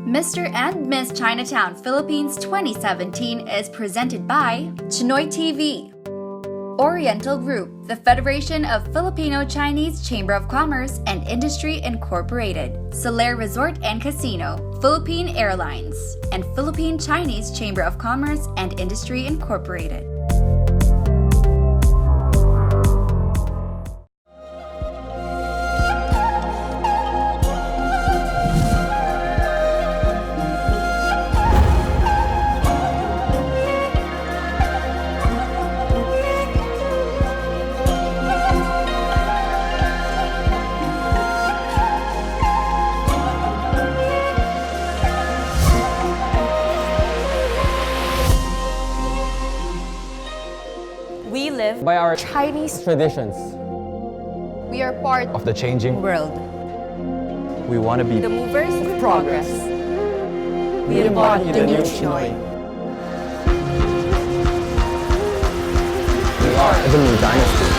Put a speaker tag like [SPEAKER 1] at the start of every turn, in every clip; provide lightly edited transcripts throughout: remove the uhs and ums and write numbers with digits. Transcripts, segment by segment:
[SPEAKER 1] Mr. and Miss Chinatown Philippines 2017 is presented by Chinoy TV, Oriental Group, the Federation of Filipino-Chinese Chamber of Commerce and Industry Incorporated, Solaire Resort and Casino, Philippine Airlines, and Philippine Chinese Chamber of Commerce and Industry Incorporated.
[SPEAKER 2] We live
[SPEAKER 3] by our
[SPEAKER 2] Chinese
[SPEAKER 3] traditions.
[SPEAKER 2] We are part
[SPEAKER 3] Of the changing
[SPEAKER 2] world.
[SPEAKER 3] we want to be.
[SPEAKER 2] The movers of progress.
[SPEAKER 3] We embody the new Chinoy. We are the new dynasty.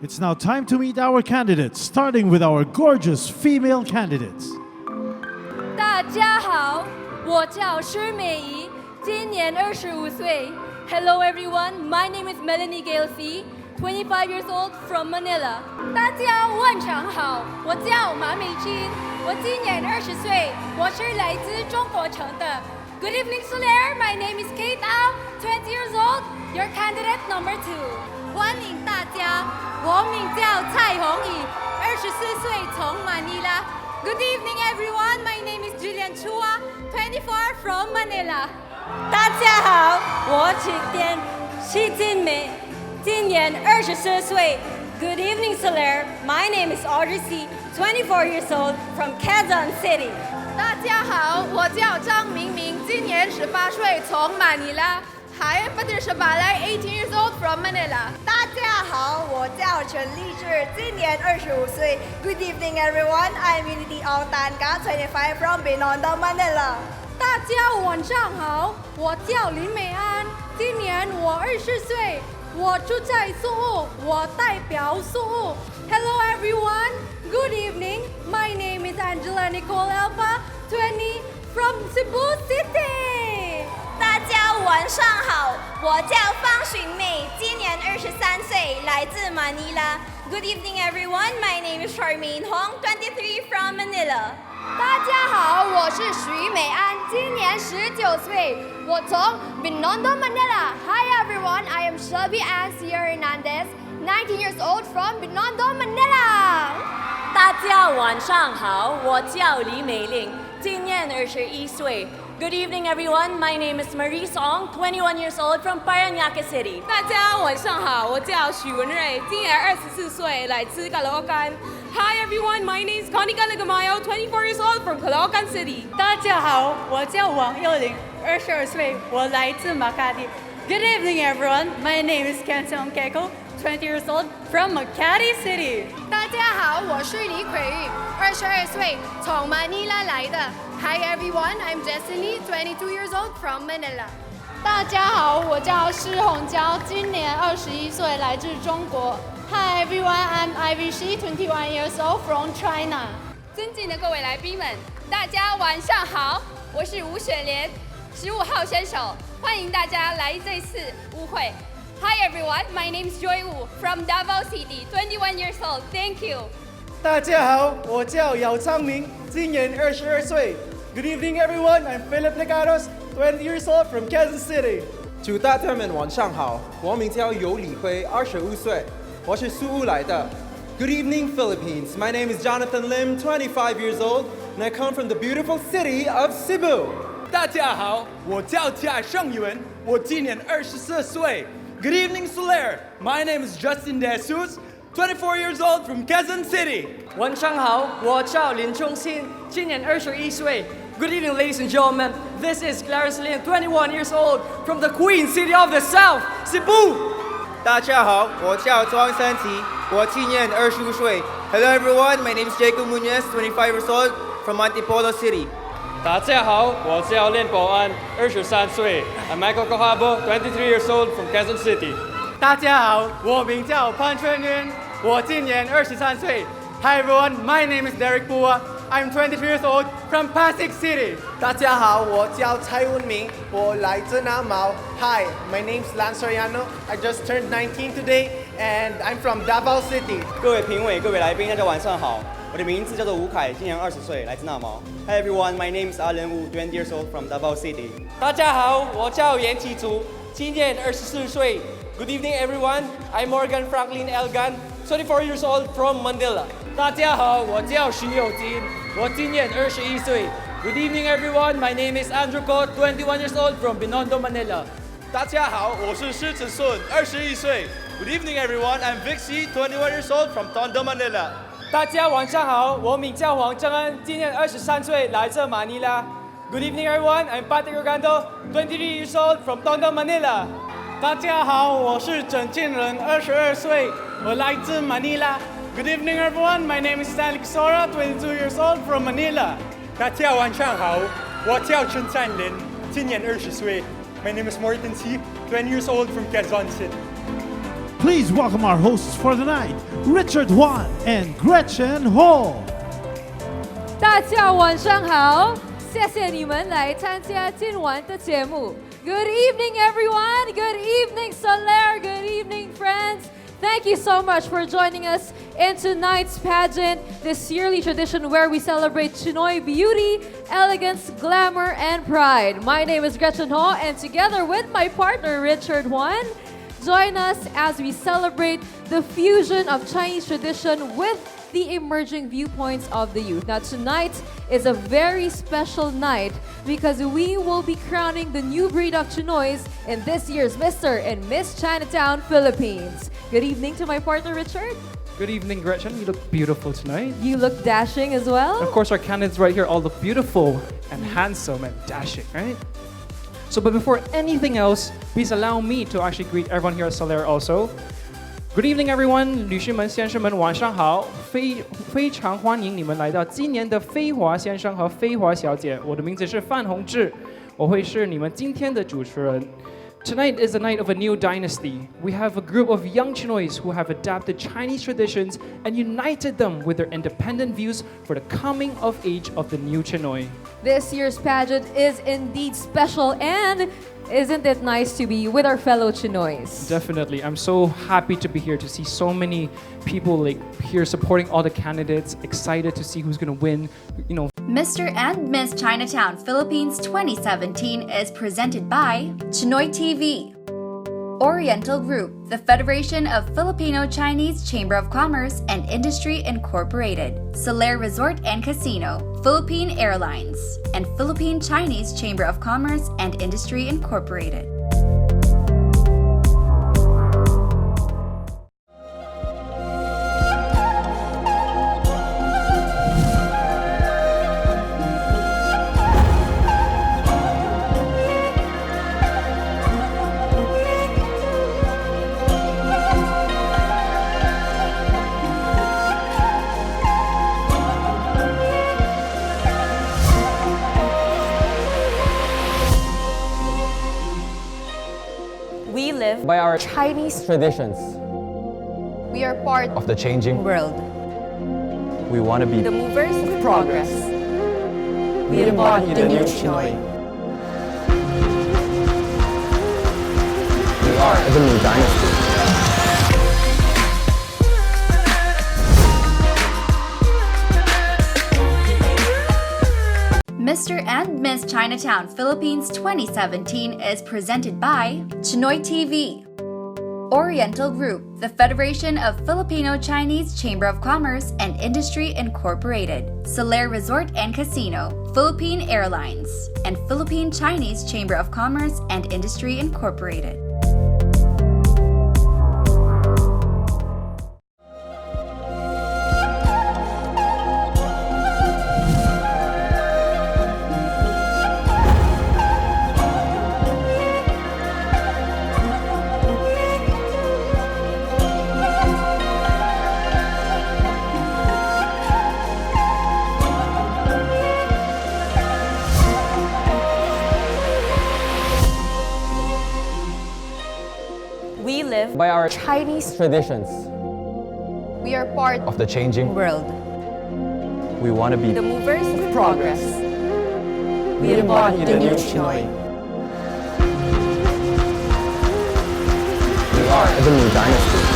[SPEAKER 4] It's now time to meet our candidates, starting with our gorgeous female candidates.
[SPEAKER 5] 大家好，我叫施美仪，今年25岁。Hello everyone, my name is Melanie Gail C, 25 years old from Manila. 大家晚上好，我叫马美君，我今年20岁，我是来自中国城的。Good evening, Solaire. My name is Kate Au. 20 years old, your candidate number 2. 欢迎大家，我名叫蔡宏仪，24岁，从马尼拉。Good evening, everyone. My name is Jillian Chua, 24 from Manila. 大家好，我是徐静美，今年24岁。Good evening, Soler. My name is Audrey C, 24 years old from Quezon City.
[SPEAKER 2] 大家好，我叫张明明，今年18岁，从马尼拉。Hi, I'm Patricia Balay, 18 years old from Manila.
[SPEAKER 6] 大家好，我叫陈立志，今年25岁。Good evening, everyone. I'm Unity Altanka, 25 from Binondo, Manila.
[SPEAKER 5] 大家晚上好，我叫林美安，今年我20岁，我住在宿务，我代表宿务。Hello everyone, good evening. My name is Angela Nicole Alpha, 20 from Cebu City.
[SPEAKER 6] 大家晚上好，我叫方寻妹，今年23岁，来自马尼拉。Good evening, everyone. My name is Charmaine Hong, 23 from Manila.
[SPEAKER 5] 大家好，我是徐美安，今年19岁，我从 Binondo, Manila. Hi everyone, I am Shelby Ann Sierra Hernandez, 19 years old from Binondo, Manila.
[SPEAKER 7] 大家晚上好，我叫李美玲，今年21岁。Good evening, everyone. My name is Marie Song, 21 years old from Parañaque City.
[SPEAKER 2] 大家晚上好，我叫许文瑞，今年24岁，来自Caloocan. Hi everyone, my name is Conica Legamayo, 24 years old from Caloocan City.
[SPEAKER 8] 大家好，我叫王幼玲，22岁，我来自马卡蒂。Good evening, everyone. My name is Kenson Keiko, 20 years old from Makati City.
[SPEAKER 2] 大家好，我是李奎玉，22岁，从马尼拉来的。Hi everyone, I'm Destiny, 22 years old from Manila.
[SPEAKER 5] 大家好，我叫施红娇，今年21岁，来自中国。Hi everyone, I'm Ivy Shi, 21 years old from China.
[SPEAKER 2] 尊敬的各位来宾们，大家晚上好，我是吴雪莲，15号选手，欢迎大家来这次舞会。Hi everyone, my name is Joy Wu from Davao City, 21 years old. Thank you.
[SPEAKER 9] 大家好，我叫姚昌明，今年22岁。Good evening, everyone. I'm Philip Legados, 20 years old from Quezon City.
[SPEAKER 10] 祝大家们晚上好，我名叫尤李辉，25岁，我是宿务来的。Good evening, Philippines. My name is Jonathan Lim, 25 years old, and I come from the beautiful city of Cebu.
[SPEAKER 11] 大家好，我叫贾胜元，我今年24岁。Good evening, Soler. My name is Justin De Jesus, 24 years old from Quezon City.
[SPEAKER 12] 晚上好，我叫林忠信，今年21岁。Good evening, ladies and gentlemen. This is Clarence Lin, 21 years old, from the Queen City of the South, Cebu.
[SPEAKER 13] 大家好，我叫庄三奇，我今年25岁。Hello everyone, my name is Jacob Muñez, 25 years old, from Antipolo City.
[SPEAKER 14] 大家好，我叫练保安，23岁。I'm Michael Cojabo, 23 years old, from Quezon City.
[SPEAKER 9] 大家好，我名叫潘春云，我今年23岁。Hi everyone, my name is Derek Pua. I'm 23 years old from Pasig City.
[SPEAKER 15] 大家好，我叫蔡文明，我来自南毛。Hi, my name's Lance Soriano. I just turned 19 today, and I'm from Davao City.
[SPEAKER 16] 各位评委、各位来宾，大家晚上好。我的名字叫做吴凯，今年20岁，来自纳毛。Hi everyone, my name is Alan Wu, 20 years old from Davao City.
[SPEAKER 17] 大家好，我叫严启祖，今年24岁。Good evening, everyone. I'm Morgan Franklin Elgan, 24 years old from Manila.
[SPEAKER 18] 大家好，我叫徐友金，我今年21岁。Good evening, everyone. My name is Andrew Ko, 21 years old from Binondo, Manila.
[SPEAKER 19] 大家好，我是施子顺，21岁。Good evening, everyone. I'm Vic C, 21 years old from Tondo, Manila.
[SPEAKER 18] 大家晚上好，我名叫黄正恩，今年23岁，来自马尼拉。Good evening, everyone. I'm Patrick Orgando, 23 years old from Tondo, Manila.
[SPEAKER 9] 大家好，我是郑敬仁，22岁，我来自马尼拉。Good evening, everyone. My name is Stanley Sora, 22 years old from Manila.
[SPEAKER 20] 大家晚上好，我叫陈善林，今年20岁。My name is Morton C, 20 years old from Quezon City.
[SPEAKER 4] Please welcome our hosts for the night, Richard Juan and Gretchen Ho.
[SPEAKER 5] 大家晚上好，谢谢你们来参加今晚的节目。Good evening, everyone. Good evening, Soler. Good evening, friends. Thank you so much for joining us in tonight's pageant, this yearly tradition where we celebrate Chinoy beauty, elegance, glamour, and pride. My name is Gretchen Ho, and together with my partner Richard Juan, join us as we celebrate the fusion of Chinese tradition with the emerging viewpoints of the youth. Now tonight is a very special night because we will be crowning the new breed of Chinoys in this year's Mr. and Miss Chinatown Philippines. Good evening to my partner Richard.
[SPEAKER 21] Good evening, Gretchen. You look beautiful tonight.
[SPEAKER 5] You look dashing as well.
[SPEAKER 21] Of course, our candidates right here all look beautiful and handsome and dashing, right? So, but before anything else, please allow me to actually greet everyone here at Soler also. Good evening, everyone. 女士们、先生们，晚上好！非常欢迎你们来到今年的飞华先生和飞华小姐。我的名字是范宏志，我会是你们今天的主持人。Tonight is the night of a new dynasty. We have a group of young Chinoys who have adapted Chinese traditions and united them with their independent views for the coming of age of the new Chinoy.
[SPEAKER 5] This year's pageant is indeed special, and isn't it nice to be with our fellow Chinoys?
[SPEAKER 21] Definitely. I'm so happy to be here to see so many people like here supporting all the candidates, excited to see who's going to win, you know.
[SPEAKER 1] Mr. and Miss Chinatown Philippines 2017 is presented by Chinoy TV, Oriental Group, the Federation of Filipino Chinese Chamber of Commerce and Industry Incorporated, Soler Resort and Casino, Philippine Airlines, and Philippine Chinese Chamber of Commerce and Industry Incorporated.
[SPEAKER 7] We live
[SPEAKER 3] By our
[SPEAKER 7] Chinese
[SPEAKER 3] traditions,
[SPEAKER 1] We are part
[SPEAKER 3] of the changing
[SPEAKER 1] world.
[SPEAKER 3] We want to be
[SPEAKER 7] the movers of progress.
[SPEAKER 3] We embody the new Chinoy. We are the new dynasty.
[SPEAKER 1] Mr. and Miss Chinatown Philippines 2017 is presented by Chinoy TV, Oriental Group, the Federation of Filipino Chinese Chamber of Commerce and Industry Incorporated, Soler Resort and Casino, Philippine Airlines, and Philippine Chinese Chamber of Commerce and Industry Incorporated.
[SPEAKER 7] We live
[SPEAKER 3] By our
[SPEAKER 7] Chinese
[SPEAKER 3] traditions,
[SPEAKER 1] We are part
[SPEAKER 3] of the changing
[SPEAKER 1] world.
[SPEAKER 3] We want to be
[SPEAKER 7] the movers of progress.
[SPEAKER 3] We embody the new Chinoy. We are the new dynasty.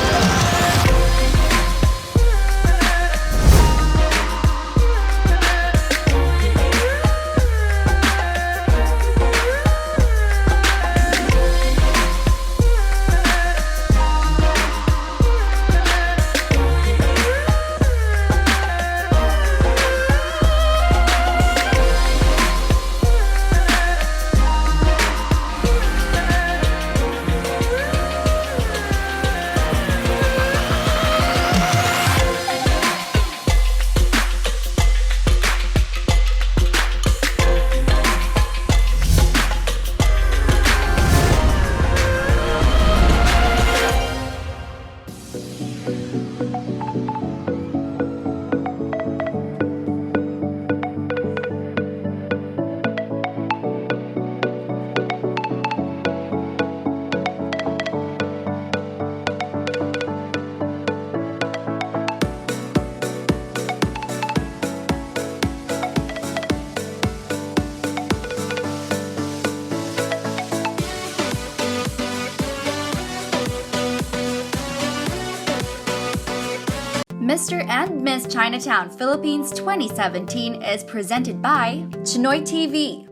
[SPEAKER 1] Mr. and Miss Chinatown Philippines 2017 is presented by Chinoy TV,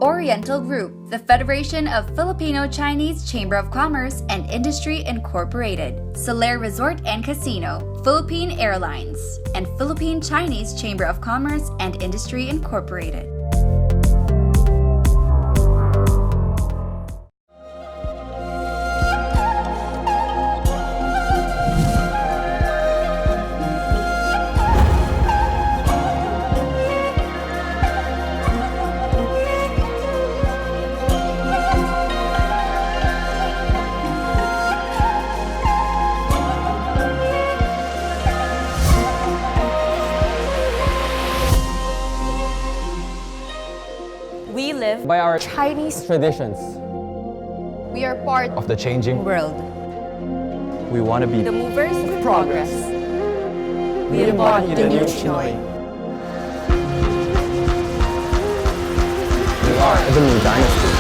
[SPEAKER 1] Oriental Group, the Federation of Filipino-Chinese Chamber of Commerce and Industry Incorporated, Soler Resort and Casino, Philippine Airlines, and Philippine Chinese Chamber of Commerce and Industry Incorporated.
[SPEAKER 7] We live
[SPEAKER 3] by our
[SPEAKER 7] Chinese
[SPEAKER 3] traditions
[SPEAKER 2] We are part
[SPEAKER 3] of the changing
[SPEAKER 7] world.
[SPEAKER 3] We want to be
[SPEAKER 7] The movers of progress.
[SPEAKER 3] We embody the new Chinoy. We are the new dynasty.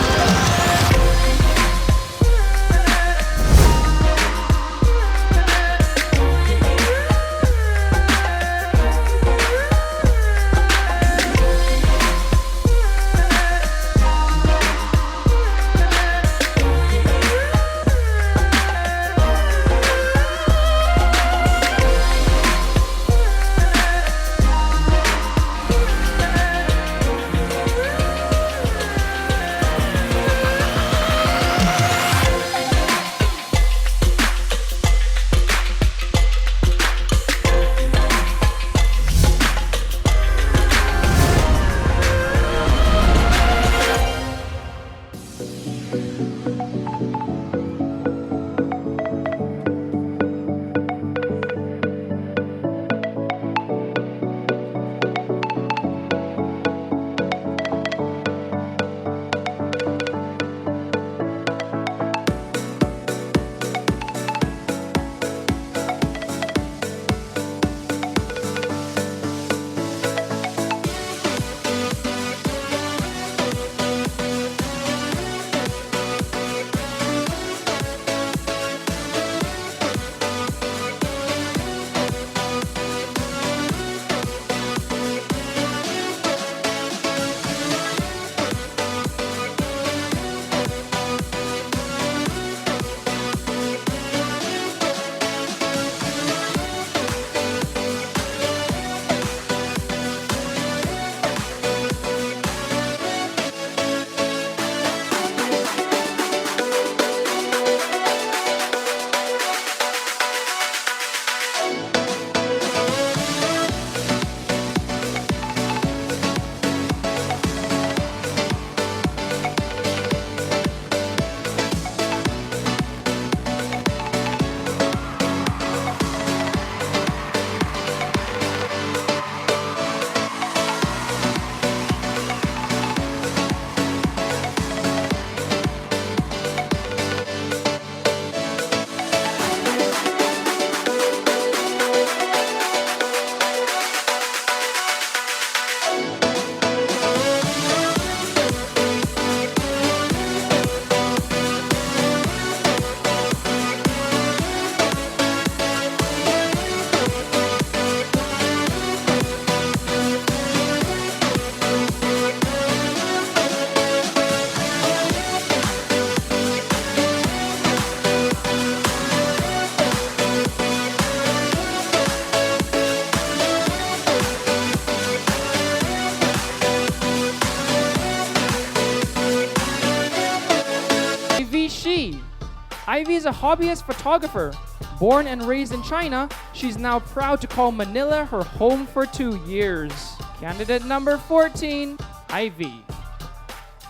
[SPEAKER 21] Ivy is a hobbyist photographer. Born and raised in China, she's now proud to call Manila her home for 2 years. Candidate number 14, Ivy.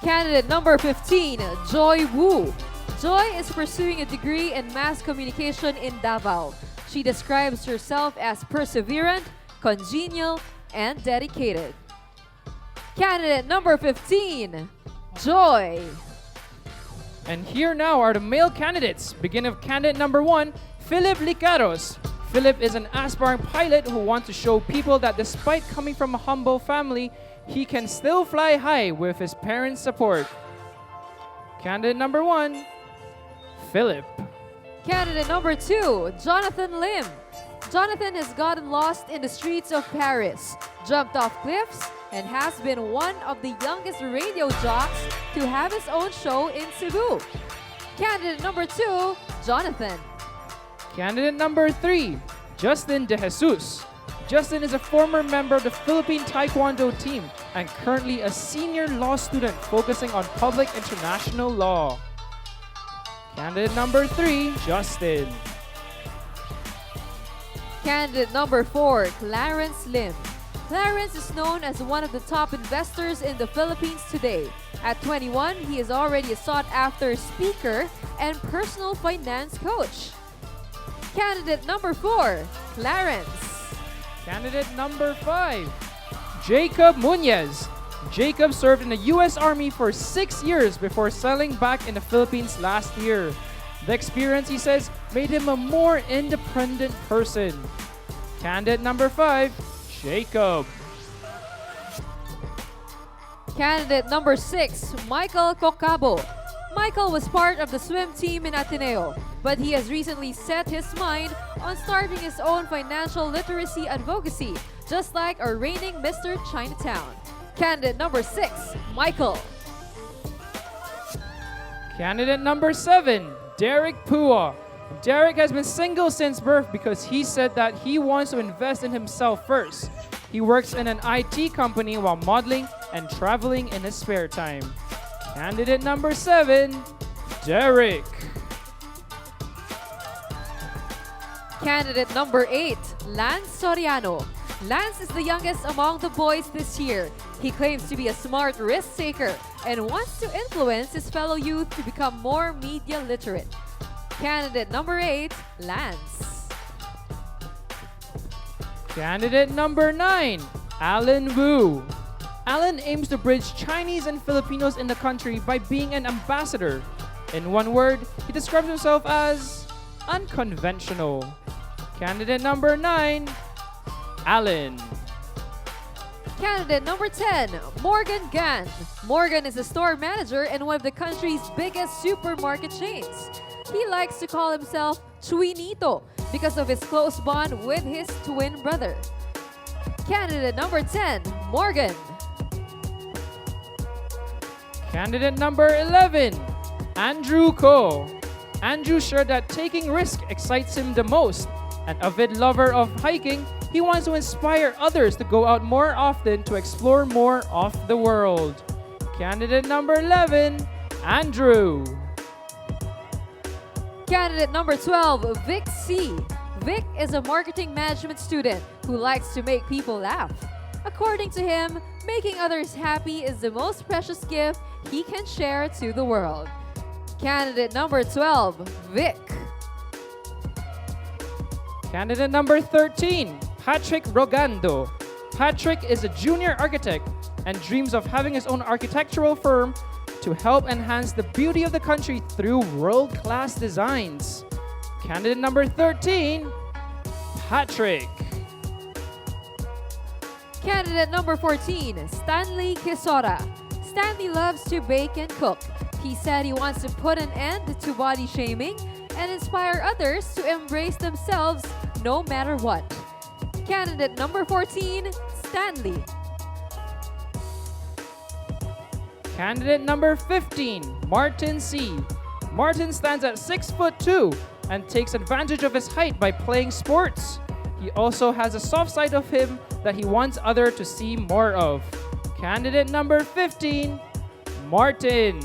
[SPEAKER 5] Candidate number 15, Joy Wu. Joy is pursuing a degree in mass communication in Davao. She describes herself as perseverant, congenial, and dedicated. Candidate number 15, Joy.
[SPEAKER 21] And here now are the male candidates. Begin with candidate number 1, Philip Licaros. Philip is an aspiring pilot who wants to show people that despite coming from a humble family, he can still fly high with his parents' support. Candidate number 1, Philip.
[SPEAKER 5] Candidate number 2, Jonathan Lim.
[SPEAKER 6] Jonathan has gotten lost in the streets of Paris, jumped off cliffs, and has been one of the youngest radio jocks to have his own show in Cebu. Candidate number 2, Jonathan.
[SPEAKER 21] Candidate number 3, Justin De Jesus. Justin is a former member of the Philippine Taekwondo team and currently a senior law student focusing on public international law. Candidate number 3, Justin.
[SPEAKER 6] Candidate number 4, Clarence Lim. Clarence is known as one of the top investors in the Philippines today. At 21, he is already a sought-after speaker and personal finance coach. Candidate number 4, Clarence.
[SPEAKER 21] Candidate number 5, Jacob Muñez. Jacob served in the U.S. Army for 6 years before settling back in the Philippines last year. The experience, he says, made him a more independent person. Candidate number 5, Jacob.
[SPEAKER 6] Candidate number 6, Michael Cocabo. Michael was part of the swim team in Ateneo, but he has recently set his mind on starting his own financial literacy advocacy, just like our reigning Mr. Chinatown. Candidate number 6, Michael.
[SPEAKER 21] Candidate number 7, Derek Pua. Derek has been single since birth because he said that he wants to invest in himself first. He works in an IT company while modeling and traveling in his spare time. Candidate number 7, Derek.
[SPEAKER 6] Candidate number 8, Lance Soriano. Lance is the youngest among the boys this year. He claims to be a smart risk taker and wants to influence his fellow youth to become more media literate. Candidate number 8, Lance.
[SPEAKER 21] Candidate number 9, Alan Wu. Alan aims to bridge Chinese and Filipinos in the country by being an ambassador. In one word, he describes himself as unconventional. Candidate number 9, Alan.
[SPEAKER 6] Candidate number 10, Morgan Gan. Morgan is a store manager in one of the country's biggest supermarket chains. He likes to call himself Chuinito because of his close bond with his twin brother. Candidate number 10, Morgan.
[SPEAKER 21] Candidate number 11, Andrew Ko. Andrew shared that taking risk excites him the most. An avid lover of hiking, he wants to inspire others to go out more often to explore more of the world. Candidate number 11, Andrew.
[SPEAKER 6] Candidate number 12, Vic C. Vic is a marketing management student who likes to make people laugh. According to him, making others happy is the most precious gift he can share to the world. Candidate number 12, Vic.
[SPEAKER 21] Candidate number 13, Patrick Rogando. Patrick is a junior architect and dreams of having his own architectural firm to help enhance the beauty of the country through world-class designs. Candidate number 13, Patrick.
[SPEAKER 6] Candidate number 14, Stanley Kisora. Stanley loves to bake and cook. He said he wants to put an end to body shaming and inspire others to embrace themselves no matter what. Candidate number 14, Stanley.
[SPEAKER 21] Candidate number 15, Martin C. Martin stands at 6'2" and takes advantage of his height by playing sports. He also has a soft side of him that he wants others to see more of. Candidate number 15, Martin.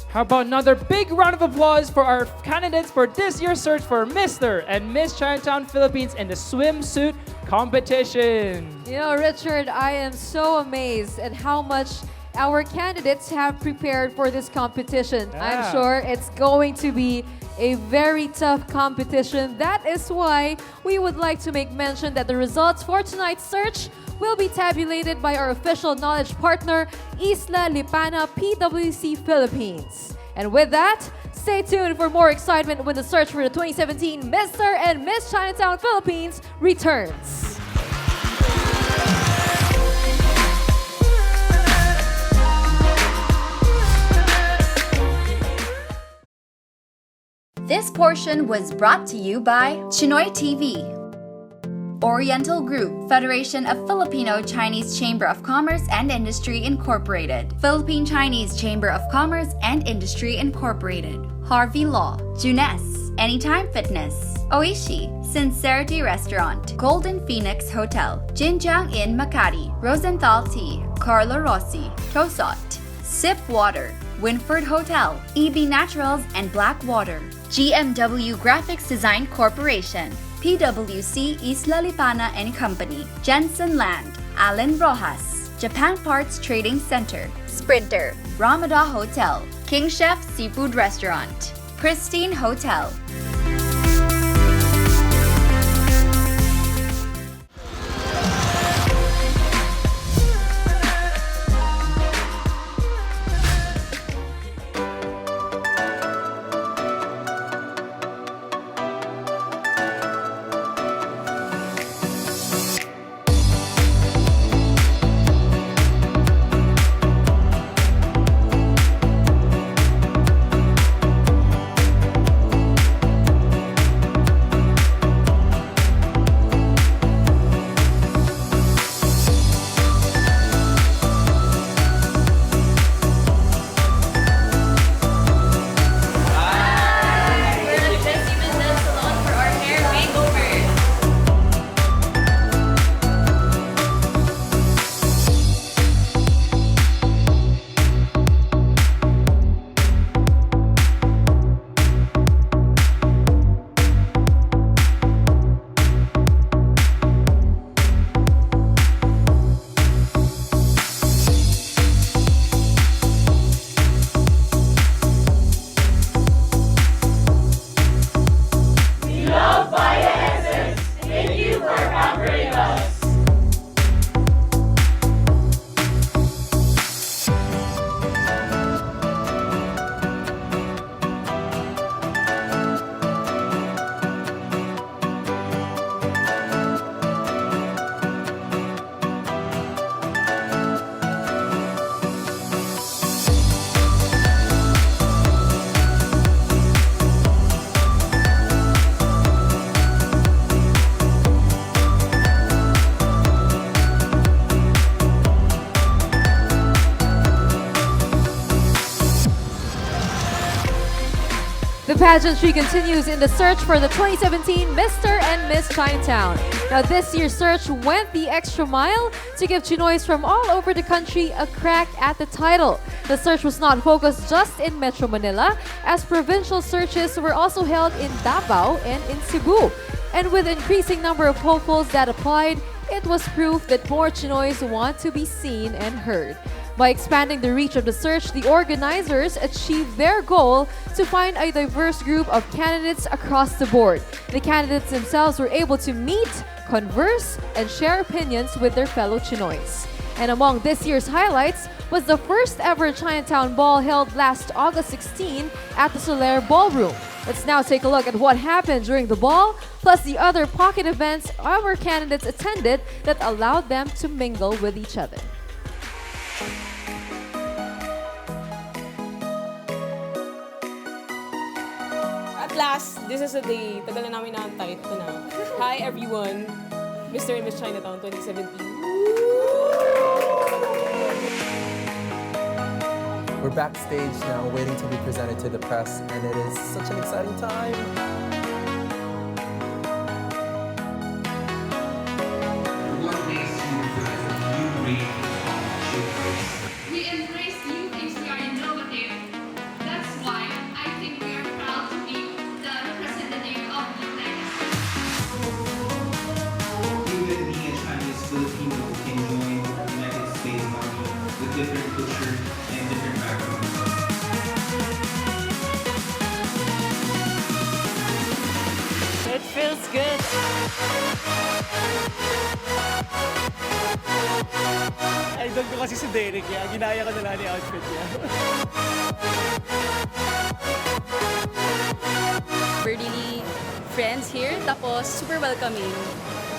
[SPEAKER 21] How about another big round of applause for our candidates for this year's search for Mr. and Miss Chinatown Philippines in the swimsuit competition.
[SPEAKER 6] You know, Richard, I am so amazed at how much our candidates have prepared for this competition.
[SPEAKER 21] Yeah.
[SPEAKER 6] I'm sure it's going to be A very tough competition. That is why we would like to make mention that the results for tonight's search will be tabulated by our official knowledge partner, Isla Lipana PwC Philippines. And with that, stay tuned for more excitement when the search for the 2017 Mr. and Miss Chinatown Philippines returns.
[SPEAKER 1] This portion was brought to you by Chinoy TV, Oriental Group, Federation of Filipino Chinese Chamber of Commerce and Industry Incorporated, Philippine Chinese Chamber of Commerce and Industry Incorporated, Harvey Law, Junes, Anytime Fitness, Oishi, Sincerity Restaurant, Golden Phoenix Hotel, Jinjiang Inn Makati, Rosenthal Tea, Carlo Rossi, Tosot, Sip Water, Winford Hotel, EB Naturals and Black Water, GMW Graphics Design Corporation, PwC Isla Lipana and Company, Jensen Land, Allen Rojas, Japan Parts Trading Center, Sprinter, Ramada Hotel, King Chef Seafood Restaurant, Pristine Hotel.
[SPEAKER 6] The pageantry continues in the search for the 2017 Mr. and Miss Chinatown. Now, this year's search went the extra mile to give Chinoys from all over the country a crack at the title. The search was not focused just in Metro Manila, as provincial searches were also held in Davao and in Cebu. And with increasing number of hopefuls that applied, it was proof that more Chinoys want to be seen and heard. By expanding the reach of the search, the organizers achieved their goal to find a diverse group of candidates across the board. The candidates themselves were able to meet, converse, and share opinions with their fellow Chinoys. And among this year's highlights was the first ever Chinatown Ball held last August 16 at the Soler Ballroom. Let's now take a look at what happened during the ball, plus the other pocket events our candidates attended that allowed them to mingle with each other.
[SPEAKER 8] At last, this is the day. Tagal na namin naantay. Ito na. Hi everyone, Mr. and Miss Chinatown 2017.
[SPEAKER 10] We're backstage now, waiting to be presented to the press, and it is such an exciting time.
[SPEAKER 2] We embrace new things, we are innovative. That's why I think we are proud to be the representative of the United States.
[SPEAKER 22] Even being a Chinese Filipino can join the United States Army with different culture and different backgrounds.
[SPEAKER 18] Idol ko kasi si Derek, kaya ginaya ko na lang yung outfit niya.
[SPEAKER 11] We're really friends here, tapos super welcoming.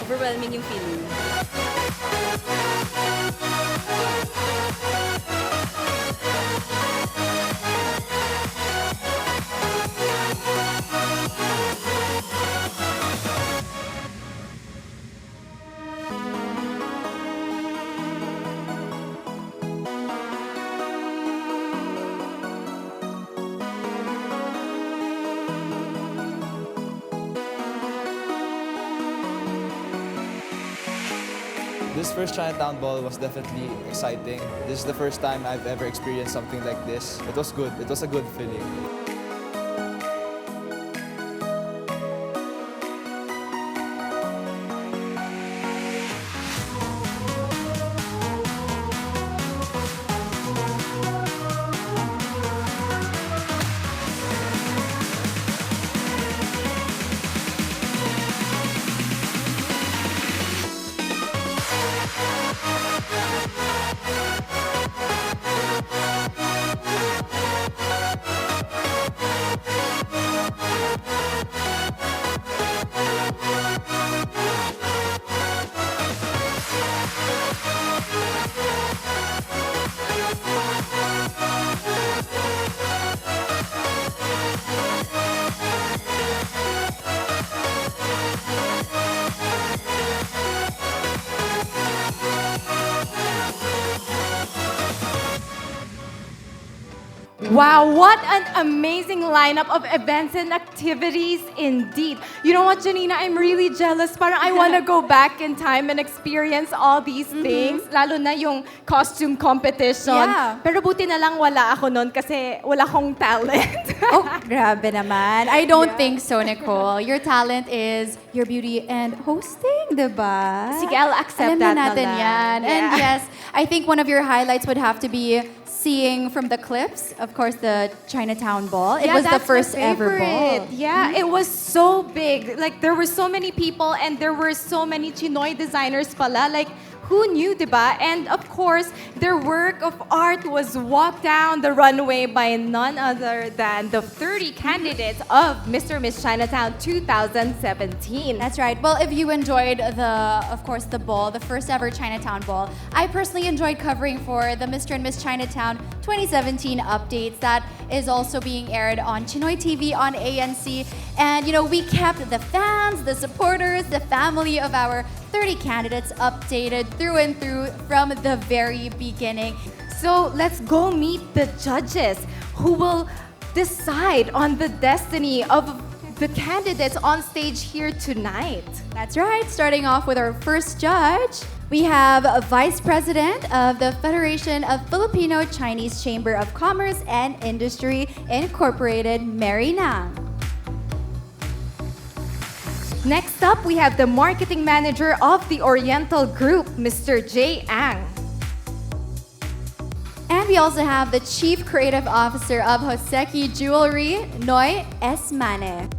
[SPEAKER 11] Overwhelming yung feeling.
[SPEAKER 12] This first Chinatown Ball was definitely exciting. This is the first time I've ever experienced something like this. It was good. It was a good feeling.
[SPEAKER 23] Wow, what an amazing lineup of events and activities indeed. You know what, Janina? I'm really jealous. Parang I want to go back in time and experience all these things. Lalo na yung costume competition.
[SPEAKER 1] Yeah.
[SPEAKER 23] Pero buti na lang wala ako nun kasi wala akong talent.
[SPEAKER 1] Oh, grabe naman. I don't think so, Nicole. Your talent is your beauty and hosting, diba?
[SPEAKER 23] Sige, I'll accept
[SPEAKER 1] Alam
[SPEAKER 23] that
[SPEAKER 1] na natin
[SPEAKER 23] na lang.
[SPEAKER 1] yan. And
[SPEAKER 23] Yeah.
[SPEAKER 1] yes, I think one of your highlights would have to be seeing from the clips, of course, the Chinatown Ball. It
[SPEAKER 23] Yeah,
[SPEAKER 1] was the
[SPEAKER 23] that's my
[SPEAKER 1] first ever ball.
[SPEAKER 23] favorite. Yeah, it was so big. Like, there were so many people and there were so many Chinoy designers pala. Like, who knew, diba? And of course, their work of art was walked down the runway by none other than the 30 candidates of Mr. Miss Chinatown 2017.
[SPEAKER 1] That's right. Well, if you enjoyed of course, the ball, the first ever Chinatown ball, I personally enjoyed covering for the Mr. and Miss Chinatown 2017 updates that is also being aired on Chinoy TV on ANC. And, you know, we kept the fans, the supporters, the family of our 30 candidates updated through and through from the very beginning.
[SPEAKER 23] So let's go meet the judges who will decide on the destiny of the candidates on stage here tonight.
[SPEAKER 1] That's right. Starting off with our first judge, we have a Vice President of the Federation of Filipino Chinese Chamber of Commerce and Industry Incorporated, Mary Nang.
[SPEAKER 23] Next up, we have the marketing manager of the Oriental Group, Mr. Jay Ang.
[SPEAKER 1] And we also have the Chief Creative Officer of Hoseki Jewelry, Noy S. Mane.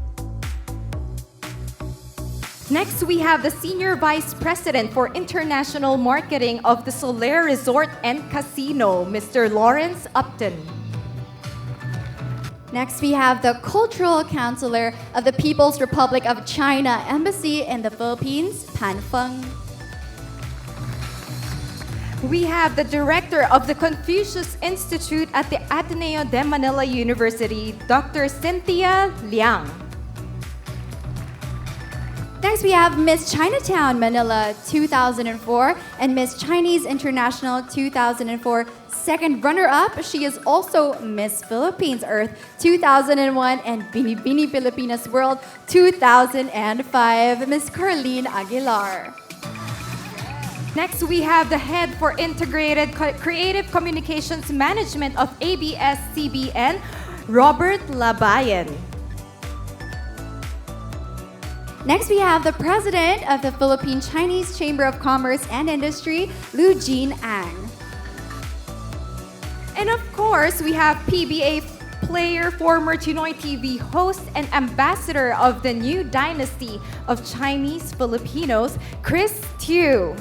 [SPEAKER 23] Next, we have the Senior Vice President for International Marketing of the Solaire Resort and Casino, Mr. Lawrence Upton.
[SPEAKER 1] Next, we have the Cultural Counselor of the People's Republic of China Embassy in the Philippines, Pan Feng.
[SPEAKER 23] We have the Director of the Confucius Institute at the Ateneo de Manila University, Dr. Cynthia Liang.
[SPEAKER 1] Next, we have Miss Chinatown Manila 2004 and Miss Chinese International 2004 second runner-up. She is also Miss Philippines Earth 2001 and Binibini Pilipinas World 2005, Miss Carlene Aguilar.
[SPEAKER 23] Next, we have the head for Integrated Creative Communications Management of ABS-CBN, Robert Labayan.
[SPEAKER 1] Next, we have the President of the Philippine Chinese Chamber of Commerce and Industry, Lu Jin Ang.
[SPEAKER 23] And of course, we have PBA player, former Chinoy TV host, and ambassador of the new dynasty of Chinese Filipinos, Chris Tu.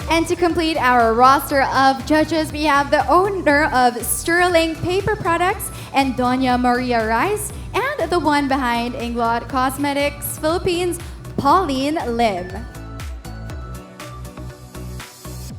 [SPEAKER 1] And to complete our roster of judges, we have the owner of Sterling Paper Products and Doña Maria Rice, and the one behind Inglot Cosmetics Philippines, Pauline Lim.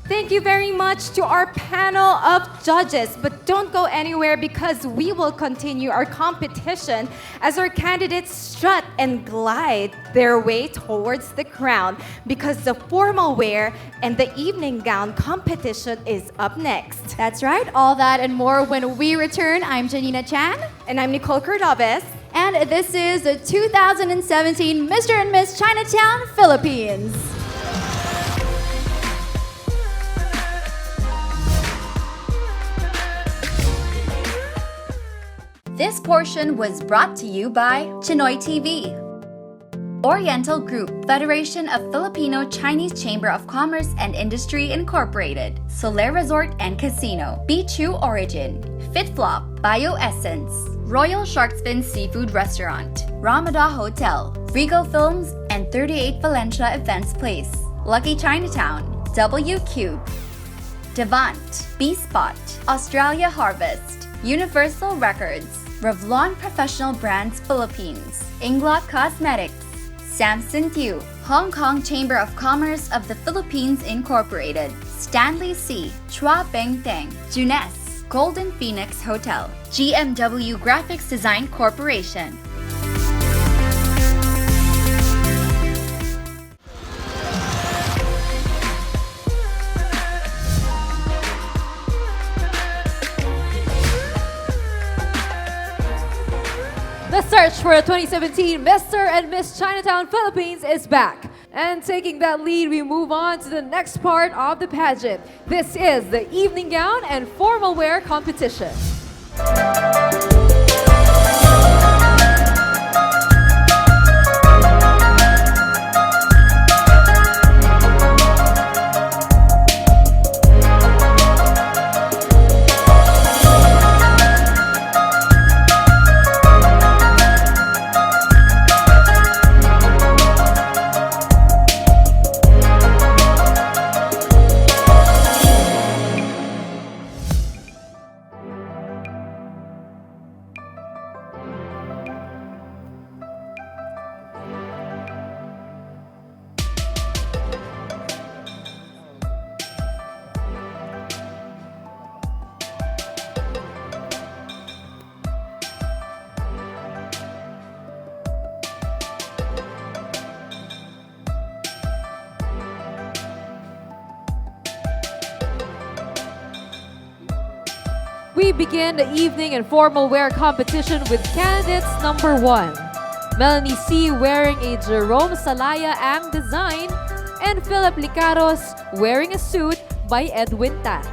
[SPEAKER 23] Thank you very much to our panel of judges, but don't go anywhere because we will continue our competition as our candidates strut and glide their way towards the crown, because the formal wear and the evening gown competition is up next.
[SPEAKER 1] That's right, all that and more when we return. I'm Janina Chan.
[SPEAKER 23] And I'm Nicole Cordobes.
[SPEAKER 1] And this is the 2017 Mr. and Miss Chinatown, Philippines. This portion was brought to you by Chinoy TV, Oriental Group, Federation of Filipino Chinese Chamber of Commerce and Industry Incorporated, Soler Resort and Casino, Bichu Origin, FitFlop, BioEssence, Royal Shark's Fin Seafood Restaurant, Ramada Hotel, Rigo Films, and 38 Valencia Events Place, Lucky Chinatown, W Cube, Devant, B-Spot, Australia Harvest, Universal Records, Revlon Professional Brands Philippines, Inglot Cosmetics, Samson Tew, Hong Kong Chamber of Commerce of the Philippines Incorporated, Stanley C, Chua Beng Teng, Junes, Golden Phoenix Hotel, GMW Graphics Design Corporation.
[SPEAKER 6] The search for the 2017 Mr. and Miss Chinatown Philippines is back. And taking that lead, we move on to the next part of the pageant. This is the evening gown and formal wear competition. We begin the evening and formal wear competition with candidates number 1. Melanie C. wearing a Jerome Salaya Ang design, and Philip Licaros wearing a suit by Edwin Tan.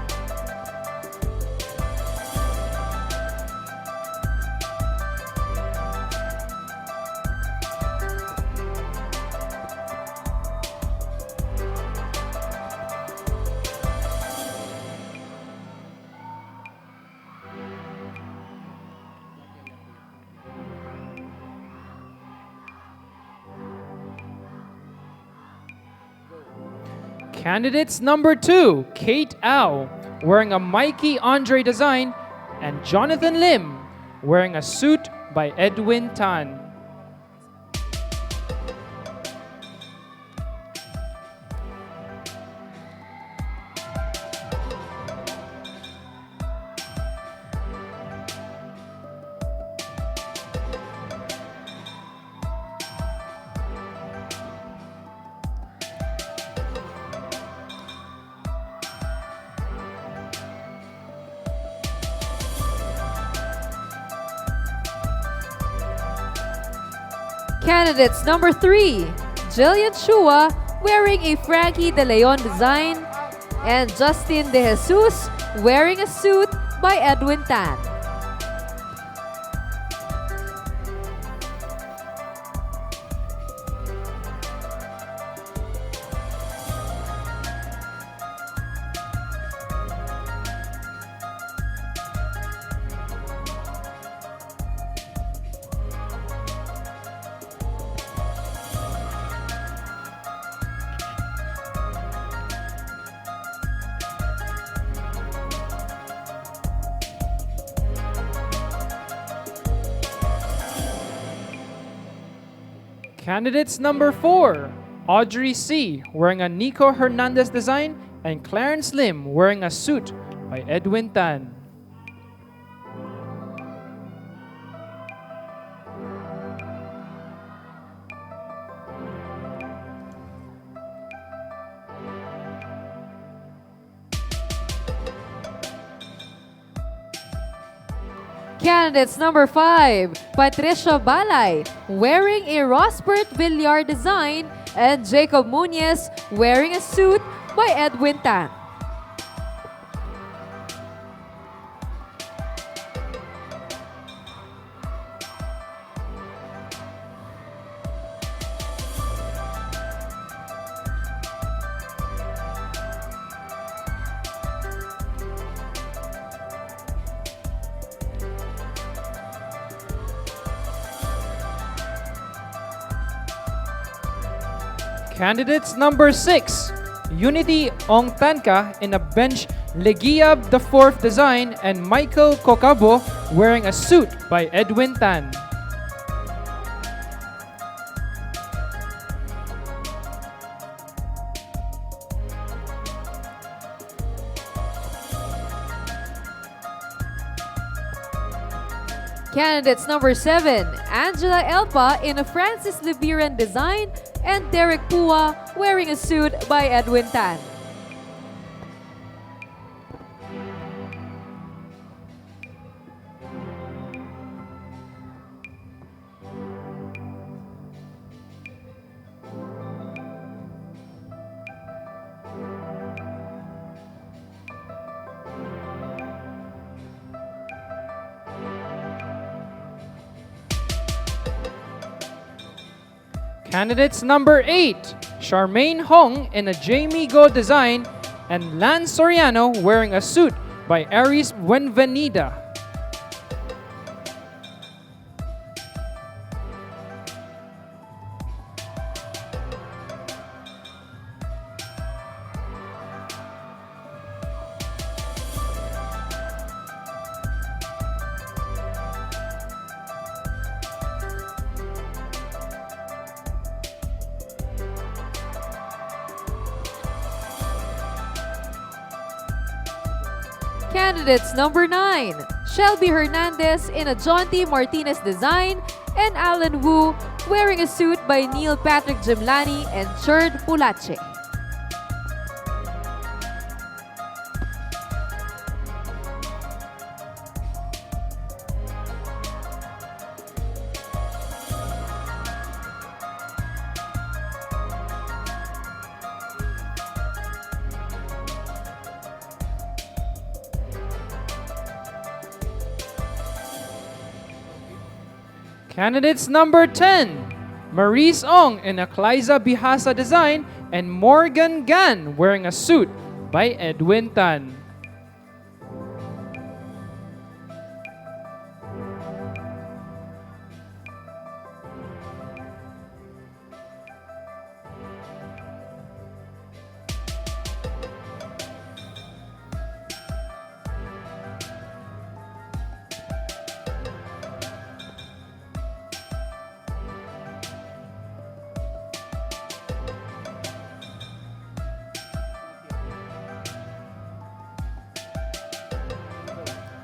[SPEAKER 6] Candidates number 2, Kate Au, wearing a Mikey Andre design, and Jonathan Lim, wearing a suit by Edwin Tan. Candidates number 3, Jillian Chua, wearing a Frankie De Leon design, and Justin De Jesus, wearing a suit by Edwin Tan.
[SPEAKER 21] Candidates number 4, Audrey C. wearing a Nico Hernandez design and Clarence Lim wearing a suit by Edwin Tan.
[SPEAKER 6] Candidates number 5, Patricia Balay, wearing a Rosbert Villar design, and Jacob Muñez, wearing a suit by Edwin Tan.
[SPEAKER 21] Candidates number 6, Unity Ong Tanka in a bench Legiab the 4th design and Michael Kokabo wearing a suit by Edwin Tan.
[SPEAKER 6] Candidates number 7, Angela Elpa in a Francis Libiran design and Derek Pua wearing a suit by Edwin Tan.
[SPEAKER 21] Candidates number 8, Charmaine Hong in a Jamie Go design and Lance Soriano wearing a suit by Aries Buenvenida.
[SPEAKER 6] Candidates number 9, Shelby Hernandez in a John T. Martinez design and Alan Wu wearing a suit by Neil Patrick Gemlani and Cherd Pulache.
[SPEAKER 21] Candidates number 10, Maurice Ong in a Kliza Bihasa design and Morgan Gan wearing a suit by Edwin Tan.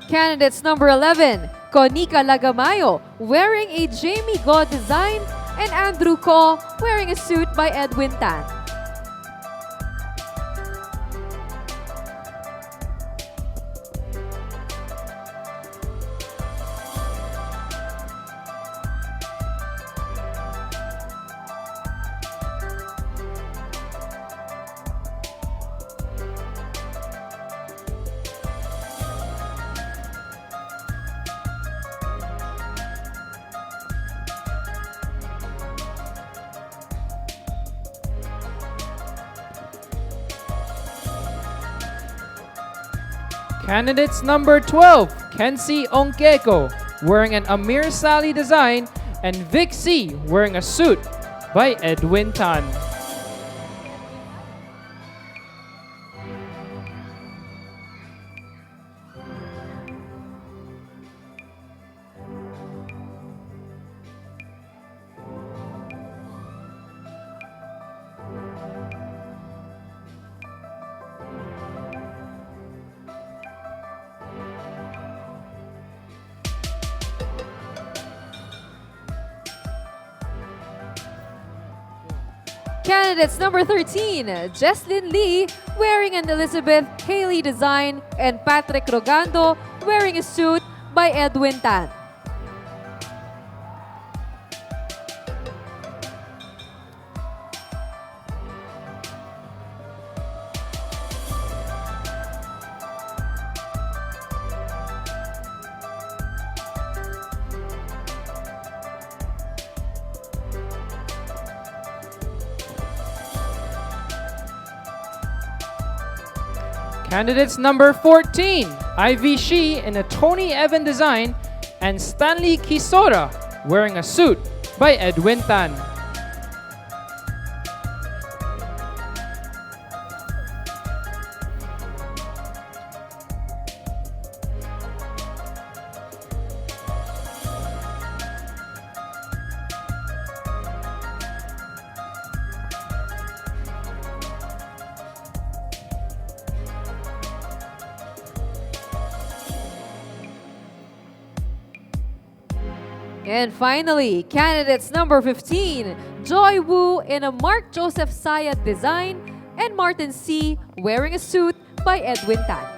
[SPEAKER 6] Candidates number 11, Konika Lagamayo wearing a Jamie Go design and Andrew Ko wearing a suit by Edwin Tan.
[SPEAKER 21] Candidates number 12, Kenzie Ongkeko wearing an Amir Sally design and Vic C wearing a suit by Edwin Tan.
[SPEAKER 6] Candidates number 13, Jesslyn Lee wearing an Elizabeth Haley design and Patrick Rogando wearing a suit by Edwin Tan.
[SPEAKER 21] Candidates number 14, Ivy Shi in a Tony Evan design and Stanley Kisora wearing a suit by Edwin Tan.
[SPEAKER 6] And finally, candidates number 15, Joy Woo in a Mark Joseph Sayad design and Martin C. wearing a suit by Edwin Tan.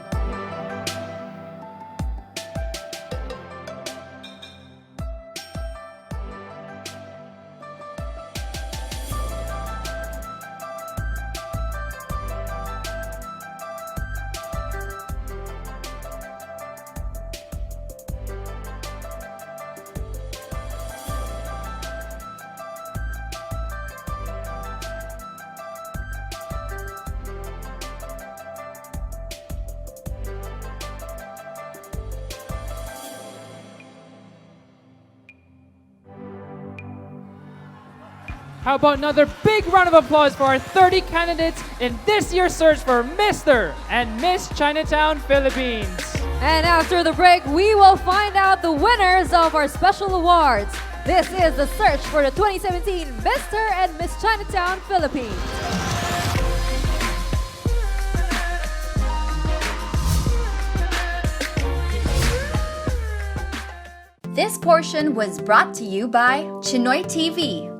[SPEAKER 21] How about another big round of applause for our 30 candidates in this year's search for Mr. and Miss Chinatown, Philippines.
[SPEAKER 6] And after the break, we will find out the winners of our special awards. This is the search for the 2017 Mr. and Miss Chinatown, Philippines.
[SPEAKER 1] This portion was brought to you by Chinoy TV,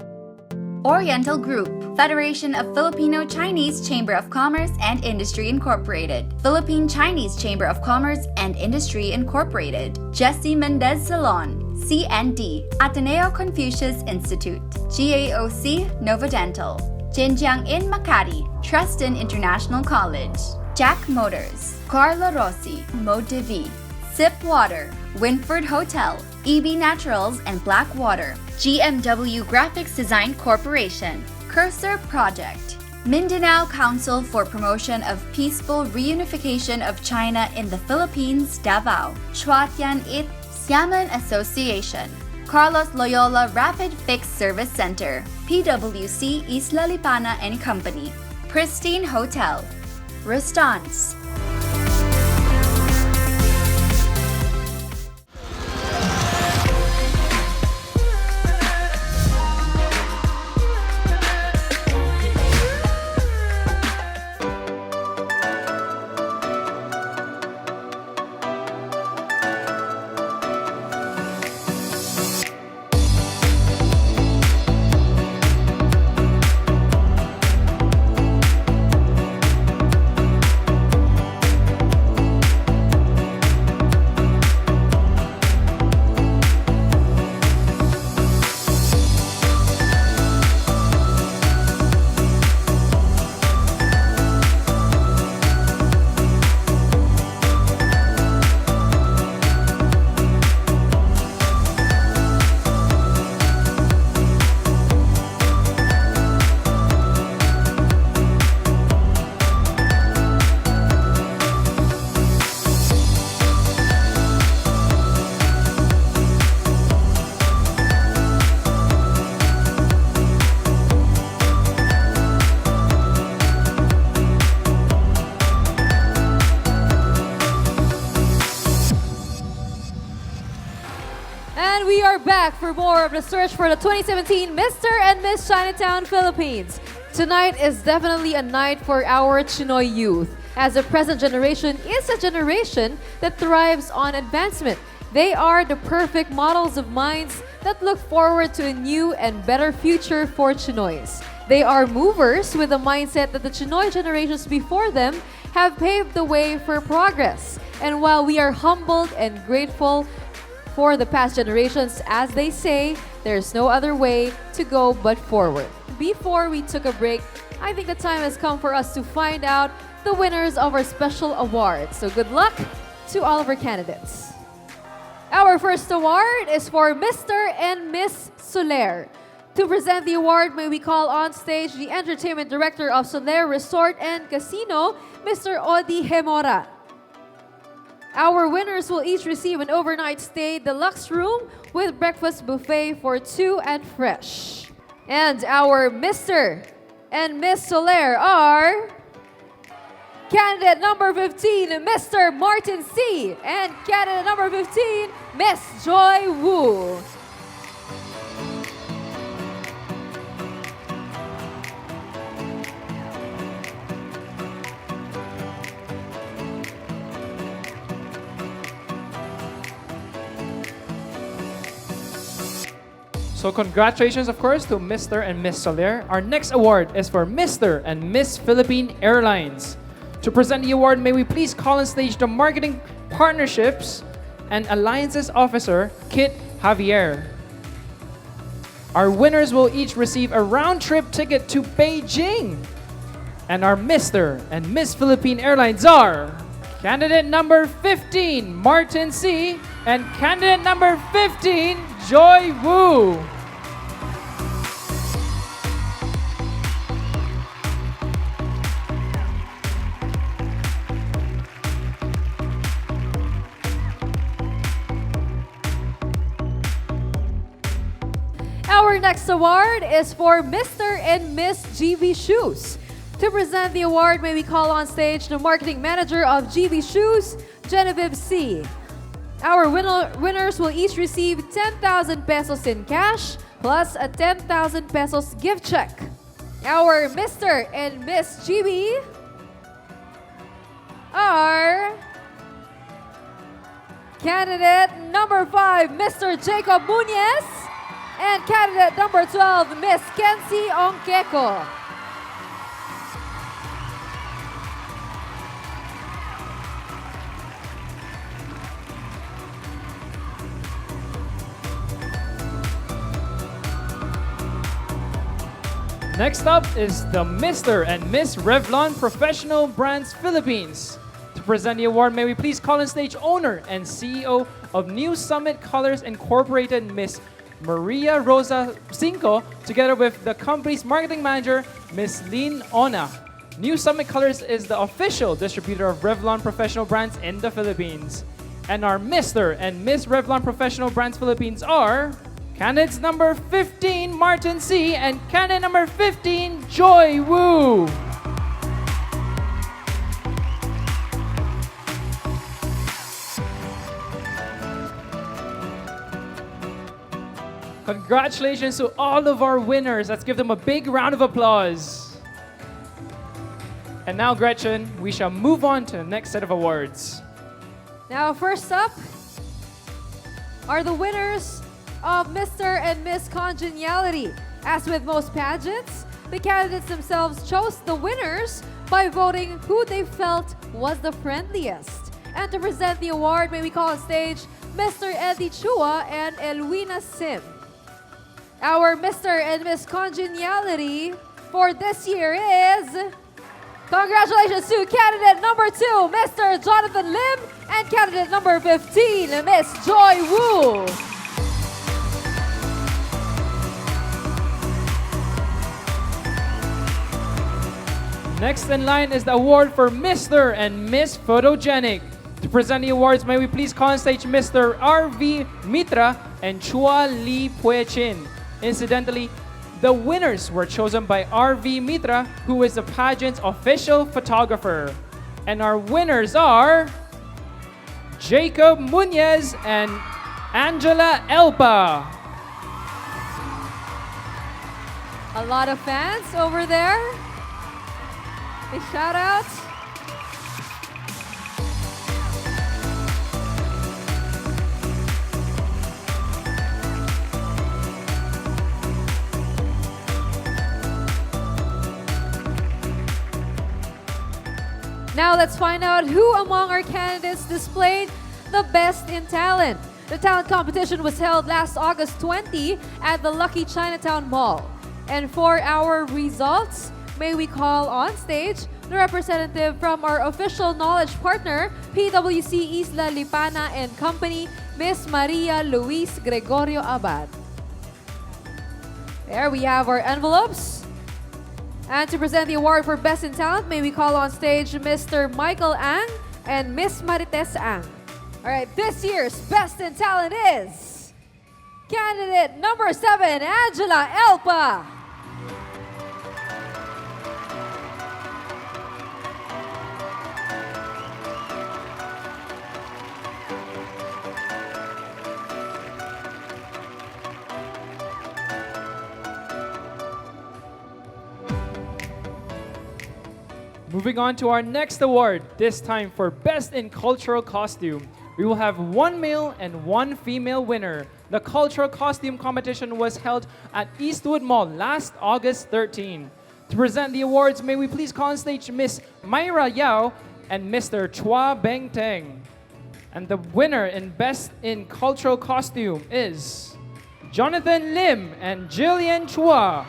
[SPEAKER 1] Oriental Group, Federation of Filipino Chinese Chamber of Commerce and Industry Incorporated, Philippine Chinese Chamber of Commerce and Industry Incorporated, Jesse Mendez Salon, CND, Ateneo Confucius Institute, GAOC Nova Dental, Jinjiang in Makati, Truston International College, Jack Motors, Carlo Rossi, Motivi, Sip Water, Winford Hotel, EB Naturals and Blackwater, GMW Graphics Design Corporation, Cursor Project, Mindanao Council for Promotion of Peaceful Reunification of China in the Philippines, Davao, Chuatian It, Xiamen Association, Carlos Loyola Rapid Fix Service Center, PWC Isla Lipana and Company, Pristine Hotel, Restance.
[SPEAKER 6] And we are back for more of the search for the 2017 Mr. and Miss Chinatown, Philippines. Tonight is definitely a night for our Chinoy youth, as the present generation is a generation that thrives on advancement. They are the perfect models of minds that look forward to a new and better future for Chinoys. They are movers with a mindset that the Chinoy generations before them have paved the way for progress. And while we are humbled and grateful for the past generations, as they say, there's no other way to go but forward. Before we took a break, I think the time has come for us to find out the winners of our special awards. So good luck to all of our candidates. Our first award is for Mr. and Miss Soler. To present the award, may we call on stage the Entertainment Director of Soler Resort and Casino, Mr. Odi Hemora. Our winners will each receive an overnight stay deluxe room with breakfast buffet for two and fresh. And our Mr. and Miss Soler are candidate number 15, Mr. Martin C. and candidate number 15, Miss Joy Woo.
[SPEAKER 21] So congratulations, of course, to Mr. and Miss Soler. Our next award is for Mr. and Miss Philippine Airlines. To present the award, may we please call on stage the Marketing Partnerships and Alliances Officer, Kit Javier. Our winners will each receive a round-trip ticket to Beijing. And our Mr. and Miss Philippine Airlines are candidate number 15, Martin C. and candidate number 15, Joy Woo.
[SPEAKER 6] Our next award is for Mr. and Miss GB Shoes. To present the award, may we call on stage the Marketing Manager of GB Shoes, Genevieve C. Our winners will each receive 10,000 pesos in cash plus a 10,000 pesos gift check. Our Mr. and Miss GB are candidate number 5, Mr. Jacob Muñez, and candidate number 12, Miss Kenzie Ongkeko.
[SPEAKER 21] Next up is the Mr. and Miss Revlon Professional Brands Philippines. To present the award, may we please call on stage owner and CEO of New Summit Colors Incorporated, Miss Maria Rosa Cinco, together with the company's marketing manager, Miss Lynn Ona. New Summit Colors is the official distributor of Revlon Professional Brands in the Philippines. And our Mr. and Miss Revlon Professional Brands Philippines are candidates number 15, Martin C. and candidate number 15, Joy Woo. Congratulations to all of our winners. Let's give them a big round of applause. And now, Gretchen, we shall move on to the next set of awards.
[SPEAKER 6] Now, first up are the winners of Mr. and Miss Congeniality. As with most pageants, the candidates themselves chose the winners by voting who they felt was the friendliest. And to present the award, may we call on stage Mr. Eddie Chua and Elwina Sim. Our Mr. and Miss Congeniality for this year is... Congratulations to candidate number 2, Mr. Jonathan Lim, and candidate number 15, Miss Joy Woo.
[SPEAKER 21] Next in line is the award for Mr. and Miss Photogenic. To present the awards, may we please call on stage Mr. R.V. Mitra and Chua Lee Puechin. Incidentally, the winners were chosen by R.V. Mitra, who is the pageant's official photographer. And our winners are Jacob Muñez and Angela Elba.
[SPEAKER 6] A lot of fans over there. A shout out. Now let's find out who among our candidates displayed the best in talent. The talent competition was held last August 20 at the Lucky Chinatown Mall. And for our results, may we call on stage the representative from our official knowledge partner, PwC Isla Lipana and Company, Miss Maria Luis Gregorio Abad. There we have our envelopes. And to present the award for Best in Talent, may we call on stage Mr. Michael Ang and Miss Marites Ang. All right, this year's Best in Talent is candidate number 7, Angela Elpa.
[SPEAKER 21] Moving on to our next award, this time for Best in Cultural Costume. We will have one male and one female winner. The cultural costume competition was held at Eastwood Mall last August 13. To present the awards, may we please call on stage Miss Myra Yao and Mr. Chua Beng Teng. And the winner in Best in Cultural Costume is Jonathan Lim and Jillian Chua.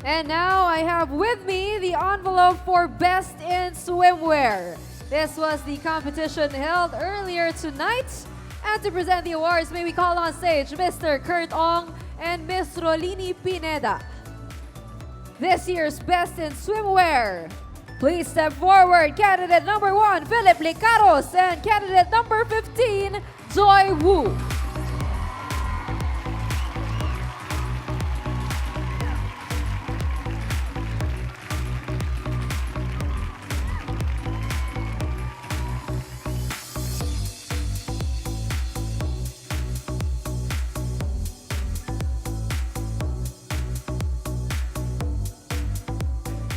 [SPEAKER 6] And now I have with me the envelope for Best in Swimwear. This was the competition held earlier tonight. And to present the awards, may we call on stage Mr. Kurt Ong and Miss Rolini Pineda. This year's Best in Swimwear. Please step forward, candidate number 1, Philip Licaros, and candidate number 15, Joy Wu.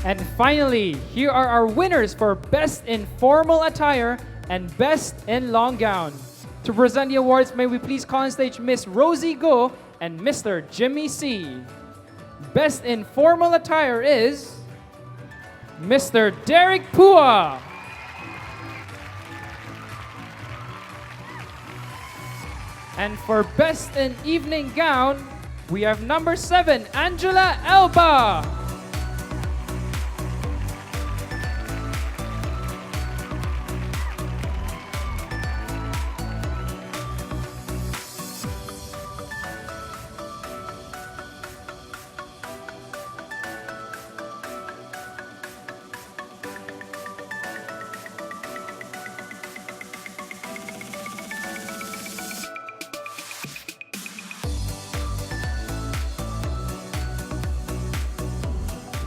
[SPEAKER 21] And finally, here are our winners for Best in Formal Attire and Best in Long Gown. To present the awards, may we please call on stage Miss Rosie Go and Mr. Jimmy C. Best in Formal Attire is Mr. Derek Pua. And for Best in Evening Gown, we have number 7, Angela Elba.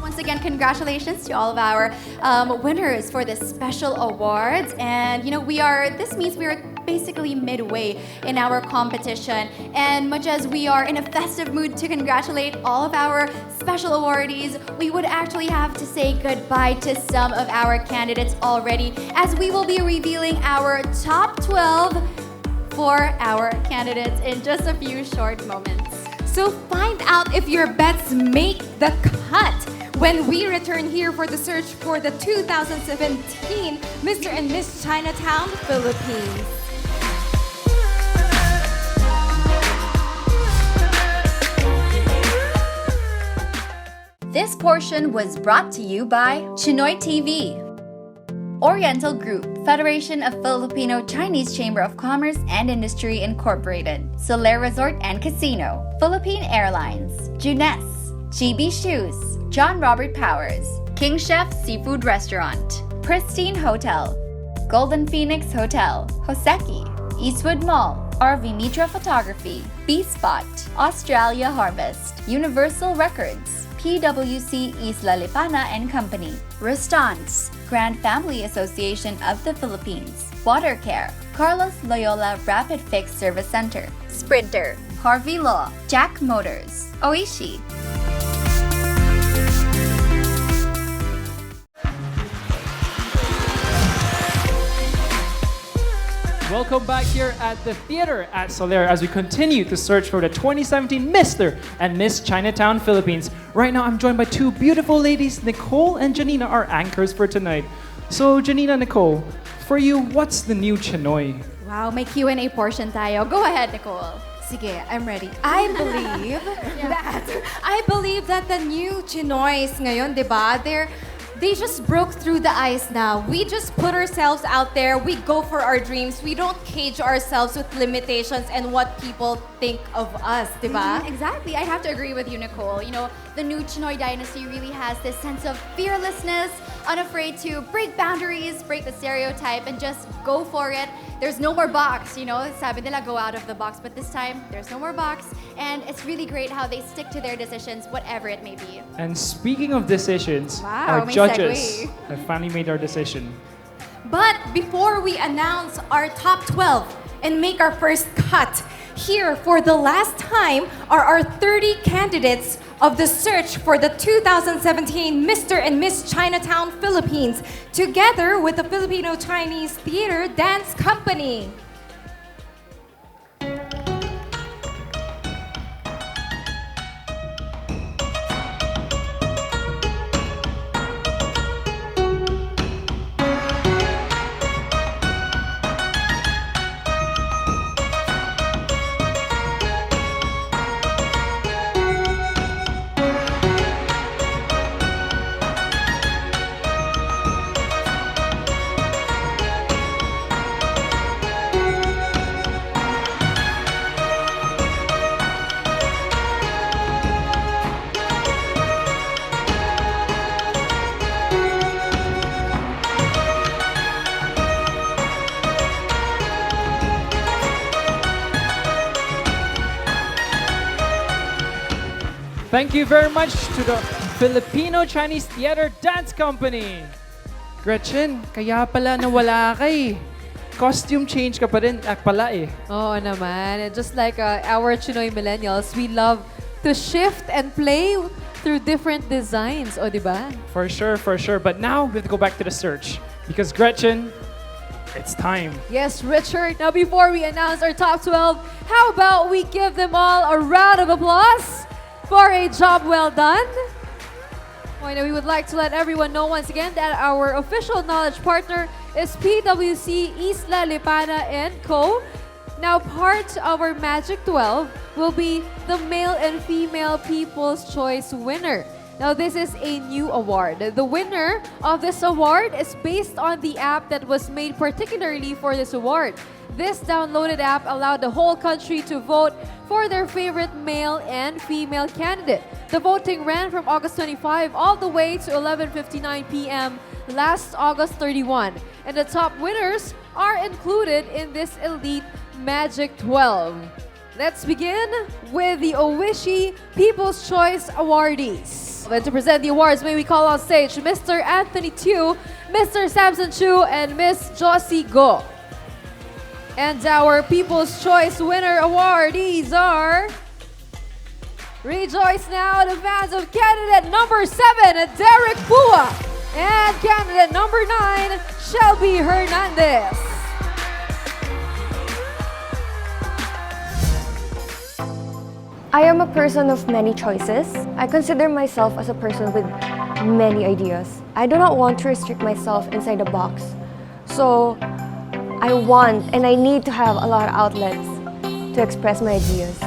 [SPEAKER 1] Once again, congratulations to all of our winners for this special awards. And this means we are basically midway in our competition. And much as we are in a festive mood to congratulate all of our special awardees, we would actually have to say goodbye to some of our candidates already, as we will be revealing our top 12 for our candidates in just a few short moments.
[SPEAKER 23] So find out if your bets make the cut when we return here for the search for the 2017 Mr. and Miss Chinatown Philippines.
[SPEAKER 1] This portion was brought to you by Chinoy TV, Oriental Group, Federation of Filipino Chinese Chamber of Commerce and Industry Incorporated, Soler Resort and Casino, Philippine Airlines, Juness, GB Shoes, John Robert Powers, King Chef Seafood Restaurant, Pristine Hotel, Golden Phoenix Hotel, Hoseki, Eastwood Mall, RV Mitra Photography, B-Spot, Australia Harvest, Universal Records, PwC Isla Lipana and Company, Restants, Grand Family Association of the Philippines, Watercare, Carlos Loyola Rapid Fix Service Center, Sprinter, Harvey Law, Jack Motors, Oishi.
[SPEAKER 21] Welcome back here at the theater at Soler as we continue to search for the 2017 Mr. and Miss Chinatown Philippines. Right now, I'm joined by two beautiful ladies. Nicole and Janina are anchors for tonight. So, Janina, Nicole, for you, what's the new Chinoy?
[SPEAKER 1] Wow, may Q&A portion tayo. Go ahead, Nicole. Sige, I'm ready.
[SPEAKER 23] I believe that the new Chinoys ngayon, di ba? They just broke through the ice now. We just put ourselves out there. We go for our dreams. We don't cage ourselves with limitations and what people think of us, di ba?
[SPEAKER 1] Exactly. I have to agree with you, Nicole. You know, the new Chinoy dynasty really has this sense of fearlessness, unafraid to break boundaries, break the stereotype, and just go for it. There's no more box, you know, sabi nila go out of the box, but this time, there's no more box, and it's really great how they stick to their decisions, whatever it may be.
[SPEAKER 21] And speaking of decisions,
[SPEAKER 1] Wow,
[SPEAKER 21] our
[SPEAKER 1] may
[SPEAKER 21] judges
[SPEAKER 1] segue.
[SPEAKER 21] have finally made our decision.
[SPEAKER 23] But before we announce our top 12 and make our first cut, here for the last time are our 30 candidates of the search for the 2017 Mr. and Miss Chinatown Philippines, together with the Filipino-Chinese Theater Dance Company.
[SPEAKER 21] Thank you very much to the Filipino-Chinese Theater Dance Company. Gretchen, kaya pala nawala ka eh. Costume change ka pa rin pala eh.
[SPEAKER 6] Oo naman. And just like our Chinoy millennials, we love to shift and play through different designs. O, di ba?
[SPEAKER 21] For sure, for sure. But now, we have to go back to the search. Because Gretchen, it's time.
[SPEAKER 6] Yes, Richard. Now, before we announce our top 12, how about we give them all a round of applause for a job well done? Well, we would like to let everyone know once again that our official knowledge partner is PwC Isla Lipana & Co. Now, part of our Magic 12 will be the Male and Female People's Choice winner. Now, this is a new award. The winner of this award is based on the app that was made particularly for this award. This downloaded app allowed the whole country to vote for their favorite male and female candidate. The voting ran from August 25 all the way to 11:59 p.m. last August 31. And the top winners are included in this Elite Magic 12. Let's begin with the Owishi People's Choice awardees. And to present the awards, may we call on stage Mr. Anthony Tu, Mr. Samson Chu, and Miss Josie Go. And our People's Choice winner awardees are... Rejoice now, the fans of candidate number 7, Derek Pua, and candidate number 9, Shelby Hernandez.
[SPEAKER 13] I am a person of many choices. I consider myself as a person with many ideas. I do not want to restrict myself inside a box. So I want and I need to have a lot of outlets to express my ideas.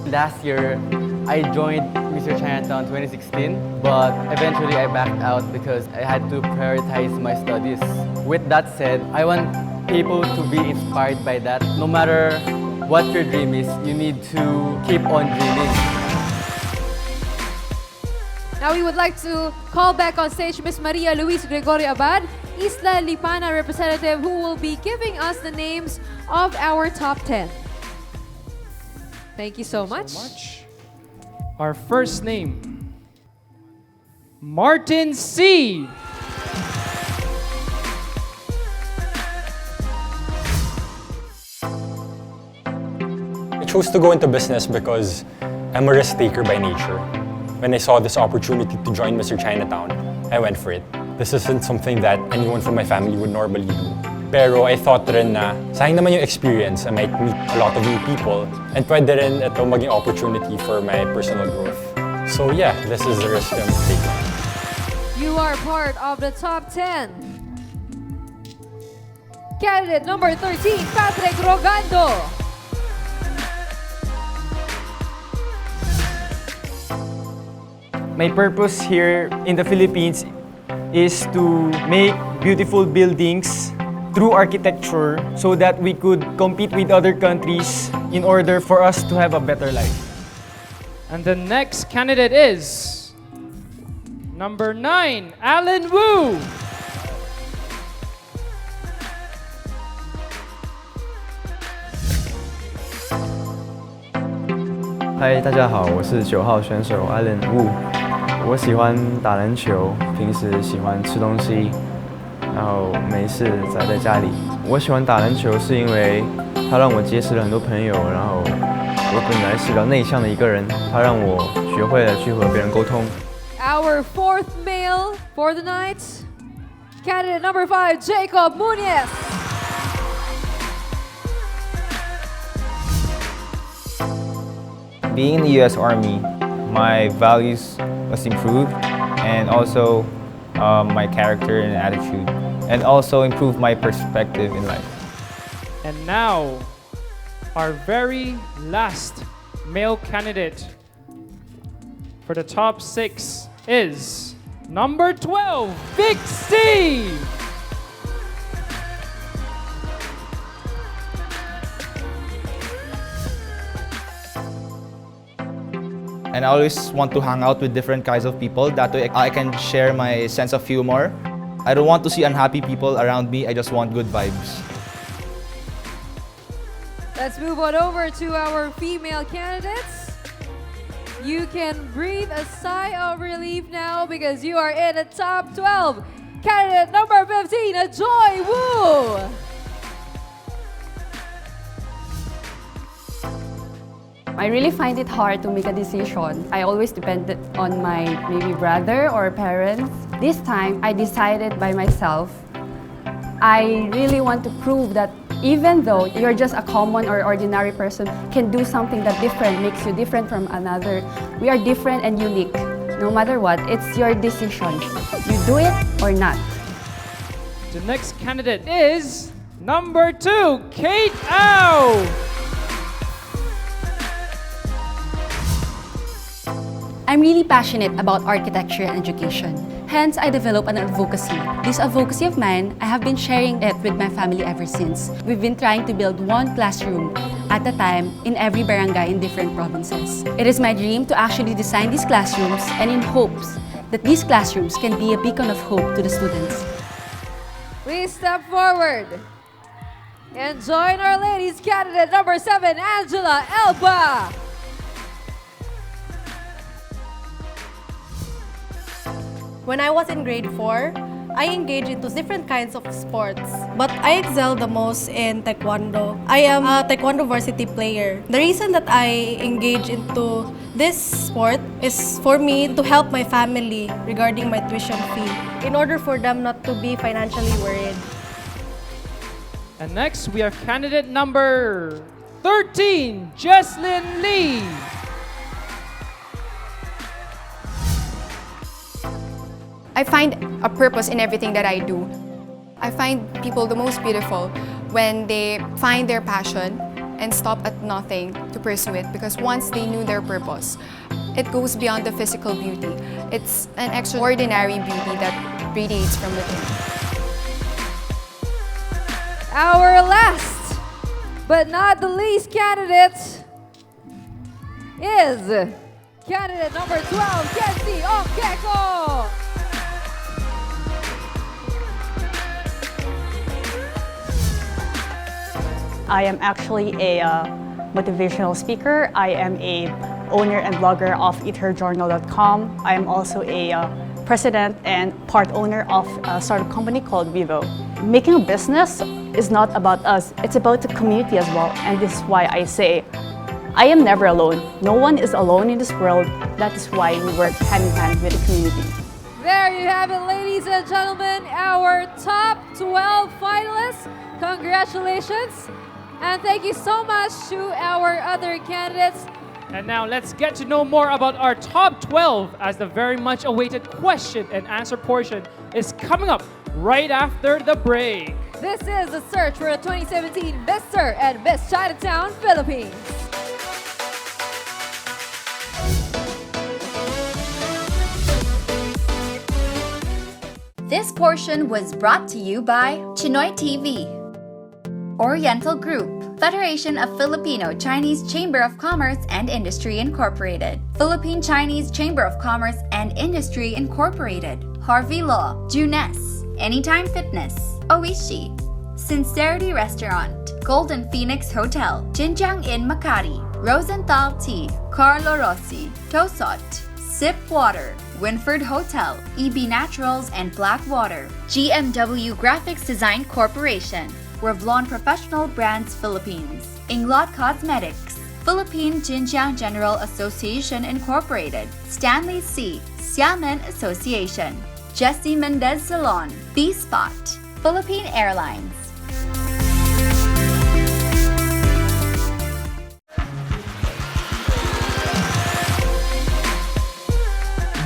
[SPEAKER 3] Last year, I joined Mr. Chinatown 2016, but eventually I backed out because I had to prioritize my studies. With that said, I want people to be inspired by that. No matter what your dream is, you need to keep on dreaming.
[SPEAKER 6] Now we would like to call back on stage Miss Maria Luis Gregorio Abad, Isla Lipana representative, who will be giving us the names of our top 10. Thank you so much.
[SPEAKER 21] Our first name, Martin C.
[SPEAKER 14] I chose to go into business because I'm a risk taker by nature. When I saw this opportunity to join Mr. Chinatown, I went for it. This isn't something that anyone from my family would normally do. Pero I thought rin na sayang naman yung experience. I might meet a lot of new people and pwede rin ito maging opportunity for my personal growth. So yeah, this is the risk I'm taking.
[SPEAKER 6] You are part of the top 10. Candidate number 13, Patrick Rogando.
[SPEAKER 15] My purpose here in the Philippines is to make beautiful buildings through architecture so that we could compete with other countries in order for us to have a better life.
[SPEAKER 21] And the next candidate is number 9, Alan Wu.
[SPEAKER 16] Hi， 大家好，我是9号选手 Alan Wu。我喜欢打篮球，平时喜欢吃东西，然后没事宅在家里。我喜欢打篮球是因为它让我结识了很多朋友，然后我本来是比较内向的一个人，它让我学会了去和别人沟通。
[SPEAKER 6] Our fourth male for the night, candidate number 5, Jacob Muniz.
[SPEAKER 17] Being in the U.S. Army, my values was improved and also my character and attitude, and also improved my perspective in life.
[SPEAKER 21] And now, our very last male candidate for the top 6 is number 12, Big Steve.
[SPEAKER 12] And I always want to hang out with different kinds of people. That way I can share my sense of humor. I don't want to see unhappy people around me. I just want good vibes.
[SPEAKER 6] Let's move on over to our female candidates. You can breathe a sigh of relief now because you are in the top 12. Candidate number 15, Joy Woo.
[SPEAKER 24] I really find it hard to make a decision. I always depended on my maybe brother or parents. This time, I decided by myself. I really want to prove that even though you're just a common or ordinary person, can do something that different, makes you different from another. We are different and unique. No matter what, it's your decision. You do it or not.
[SPEAKER 21] The next candidate is number 2, Kate Au.
[SPEAKER 25] I'm really passionate about architecture and education. Hence, I developed an advocacy. This advocacy of mine, I have been sharing it with my family ever since. We've been trying to build one classroom at a time in every barangay in different provinces. It is my dream to actually design these classrooms and in hopes that these classrooms can be a beacon of hope to the students.
[SPEAKER 6] Please step forward and join our ladies candidate number 7, Angela Elba.
[SPEAKER 26] When I was in grade 4, I engaged into different kinds of sports, but I excel the most in Taekwondo. I am a Taekwondo varsity player. The reason that I engage into this sport is for me to help my family regarding my tuition fee, in order for them not to be financially worried.
[SPEAKER 21] And next, we have candidate number 13, Jesslyn Lee.
[SPEAKER 27] I find a purpose in everything that I do. I find people the most beautiful when they find their passion and stop at nothing to pursue it, because once they knew their purpose, it goes beyond the physical beauty. It's an extraordinary beauty that radiates from within.
[SPEAKER 6] Our last but not the least candidate is candidate number 12, Kenzie Okeko.
[SPEAKER 28] I am actually a motivational speaker. I am a owner and blogger of eatherjournal.com. I am also a president and part owner of a startup company called Vivo. Making a business is not about us, it's about the community as well. And this is why I say, I am never alone. No one is alone in this world. That is why we work hand in hand with the community.
[SPEAKER 6] There you have it, ladies and gentlemen, our top 12 finalists Congratulations. And thank you so much to our other candidates.
[SPEAKER 21] And now let's get to know more about our top 12 as the very much awaited question and answer portion is coming up right after the break.
[SPEAKER 6] This is the search for the 2017 Mr. and Miss Chinatown, Philippines.
[SPEAKER 1] This portion was brought to you by Chinoy TV, Oriental Group, Federation of Filipino Chinese Chamber of Commerce and Industry Incorporated, Philippine Chinese Chamber of Commerce and Industry Incorporated, Harvey Law, Junes, Anytime Fitness, Oishi, Sincerity Restaurant, Golden Phoenix Hotel, Jinjiang Inn Makati, Rosenthal Tea, Carlo Rossi, Tosot, Sip Water, Winford Hotel, EB Naturals and Blackwater, GMW Graphics Design Corporation, Revlon Professional Brands Philippines, Inglot Cosmetics, Philippine Jinjiang General Association Incorporated, Stanley C., Xiamen Association, Jesse Mendez Salon, B-Spot, Philippine Airlines.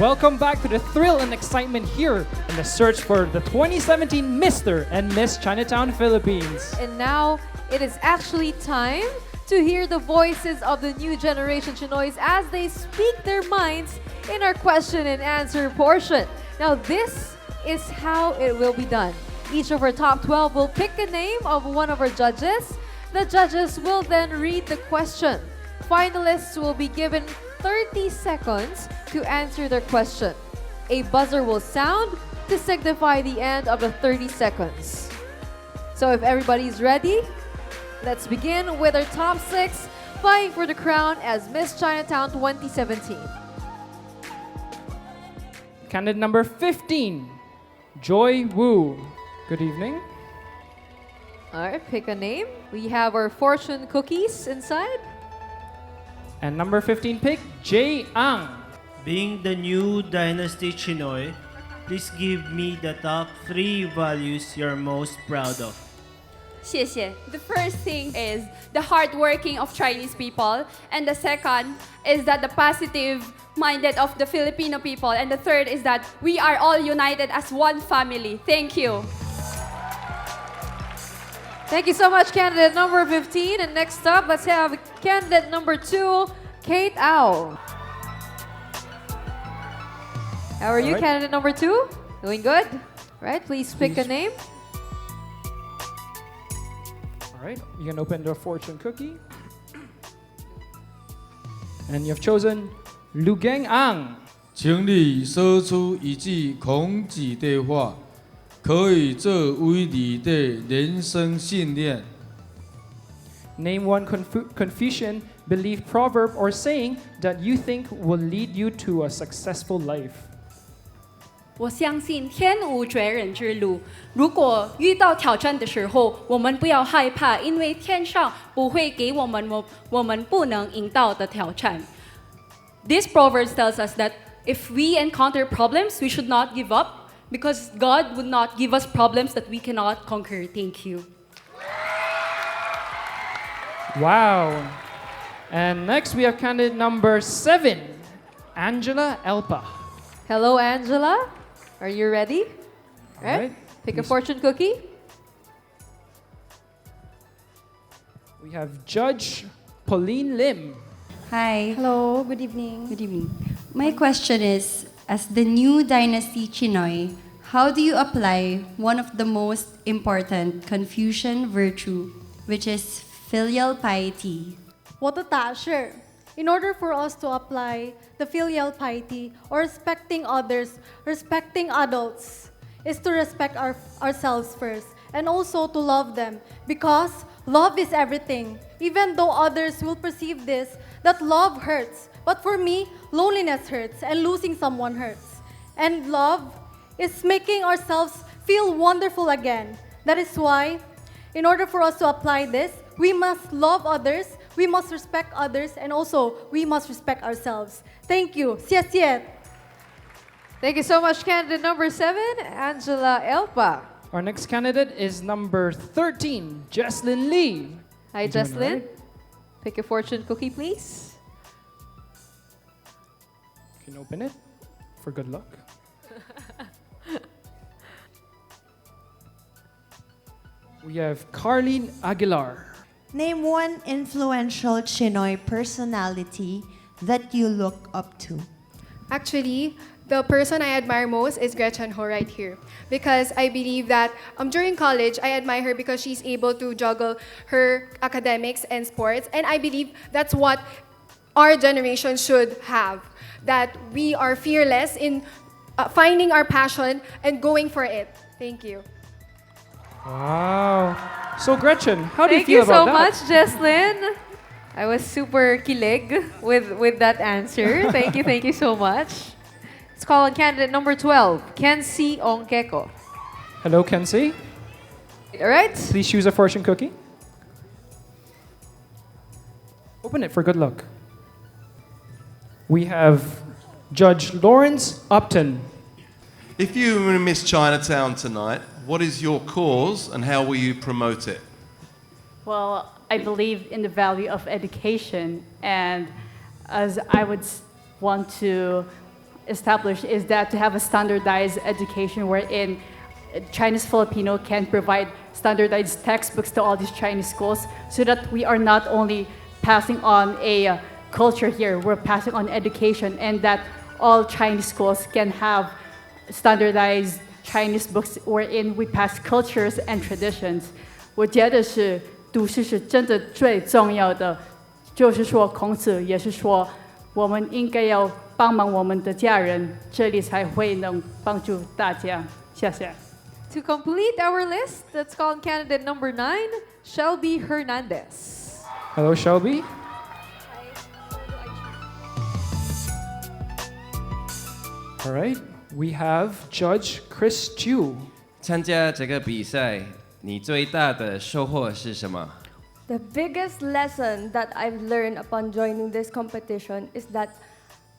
[SPEAKER 21] Welcome back to the thrill and excitement here in the search for the 2017 Mr. and Miss Chinatown, Philippines.
[SPEAKER 6] And now it is actually time to hear the voices of the new generation Chinoys as they speak their minds in our question and answer portion. Now this is how it will be done. Each of our top 12 will pick a name of one of our judges. The judges will then read the question. Finalists will be given 30 seconds to answer their question. A buzzer will sound to signify the end of the 30 seconds. So if everybody's ready, let's begin with our top 6 vying for the crown as Miss Chinatown 2017.
[SPEAKER 21] Candidate number 15, Joy Woo. Good evening.
[SPEAKER 6] Alright, pick a name. We have our fortune cookies inside.
[SPEAKER 21] And number 15 pick, Jay Ang.
[SPEAKER 4] Being the new Dynasty Chinoy, please give me the top 3 values you're most proud of.
[SPEAKER 2] 谢谢. The first thing is the hard working of Chinese people, and the second is that the positive minded of the Filipino people, and the third is that we are all united as one family. Thank you.
[SPEAKER 6] Thank you so much, candidate number 15. And next up, let's have candidate number 2, Kate Au. How are you, candidate number 2? Doing good? Right, please pick a name.
[SPEAKER 21] All right, you can open the fortune cookie. And you've chosen Lu Geng Ang.
[SPEAKER 5] 请你说出一句孔子的话，可以作为你的人生信念。
[SPEAKER 21] Name one Confucian belief, proverb, or saying that you think will lead you to a successful life.
[SPEAKER 7] 我相信天无绝人之路。如果遇到挑战的时候，我们不要害怕，因为天上不会给我们不能赢到的挑战。This proverb tells us that if we encounter problems, we should not give up, because God would not give us problems that we cannot conquer. Thank you.
[SPEAKER 21] Wow. And next we have candidate number 7, Angela Elpa.
[SPEAKER 6] Hello, Angela. Are you ready? Right. Pick a fortune cookie.
[SPEAKER 21] We have Judge Pauline Lim.
[SPEAKER 8] Hi.
[SPEAKER 9] Hello, good evening.
[SPEAKER 8] Good evening. My question is, as the new Dynasty Chinoy, how do you apply one of the most important Confucian virtue, which is filial piety?
[SPEAKER 9] 我的答是 in order for us to apply the filial piety or respecting others, respecting adults, is to respect ourselves first and also to love them, because love is everything. Even though others will perceive this, that love hurts. But for me, loneliness hurts and losing someone hurts. And love is making ourselves feel wonderful again. That is why, in order for us to apply this, we must love others, we must respect others, and also we must respect ourselves. Thank you. 谢谢.
[SPEAKER 6] Thank you so much, candidate number 7, Angela Elpa.
[SPEAKER 21] Our next candidate is number 13, Jesslyn Lee.
[SPEAKER 6] Hi,
[SPEAKER 21] You doing
[SPEAKER 6] Jesslyn.
[SPEAKER 21] alright?
[SPEAKER 6] Pick a fortune cookie, please.
[SPEAKER 21] You can open it for good luck. We have Carlene Aguilar.
[SPEAKER 10] Name one influential Chinoy personality that you look up to.
[SPEAKER 26] Actually, the person I admire most is Gretchen Ho right here. Because I believe that during college, I admire her because she's able to juggle her academics and sports. And I believe that's what our generation should have. That we are fearless in finding our passion and going for it. Thank you.
[SPEAKER 21] Wow. So Gretchen, how do you
[SPEAKER 6] Thank
[SPEAKER 21] feel
[SPEAKER 6] you so
[SPEAKER 21] about
[SPEAKER 6] much,
[SPEAKER 21] that?
[SPEAKER 6] Jesslyn. I was super kilig with that answer. Thank you so much. Let's call on candidate number 12, Kenzie Ongkeko.
[SPEAKER 21] Hello, Kenzie.
[SPEAKER 6] All right.
[SPEAKER 21] Please choose a fortune cookie. Open it for good luck. We have Judge Lawrence Upton.
[SPEAKER 11] If you were in Miss Chinatown tonight, what is your cause and how will you promote it?
[SPEAKER 28] Well, I believe in the value of education, and as I would want to establish is that to have a standardized education wherein Chinese Filipino can provide standardized textbooks to all these Chinese schools so that we are not only passing on a culture here, we're passing on education, and that all Chinese schools can have standardized Chinese books wherein we pass cultures and traditions. 我觉得是读书是真的最重要的，就是说孔子也是说，我们应该要帮忙我们的家人，这里才会能帮助大家。谢谢。
[SPEAKER 6] To complete our list, let's call on candidate number 9, Shelby Hernandez.
[SPEAKER 21] Hello, Shelby. All right. We have Judge Chris Chu.
[SPEAKER 13] 参加这个比赛，你最大的收获是什么？
[SPEAKER 18] The biggest lesson that I've learned upon joining this competition is that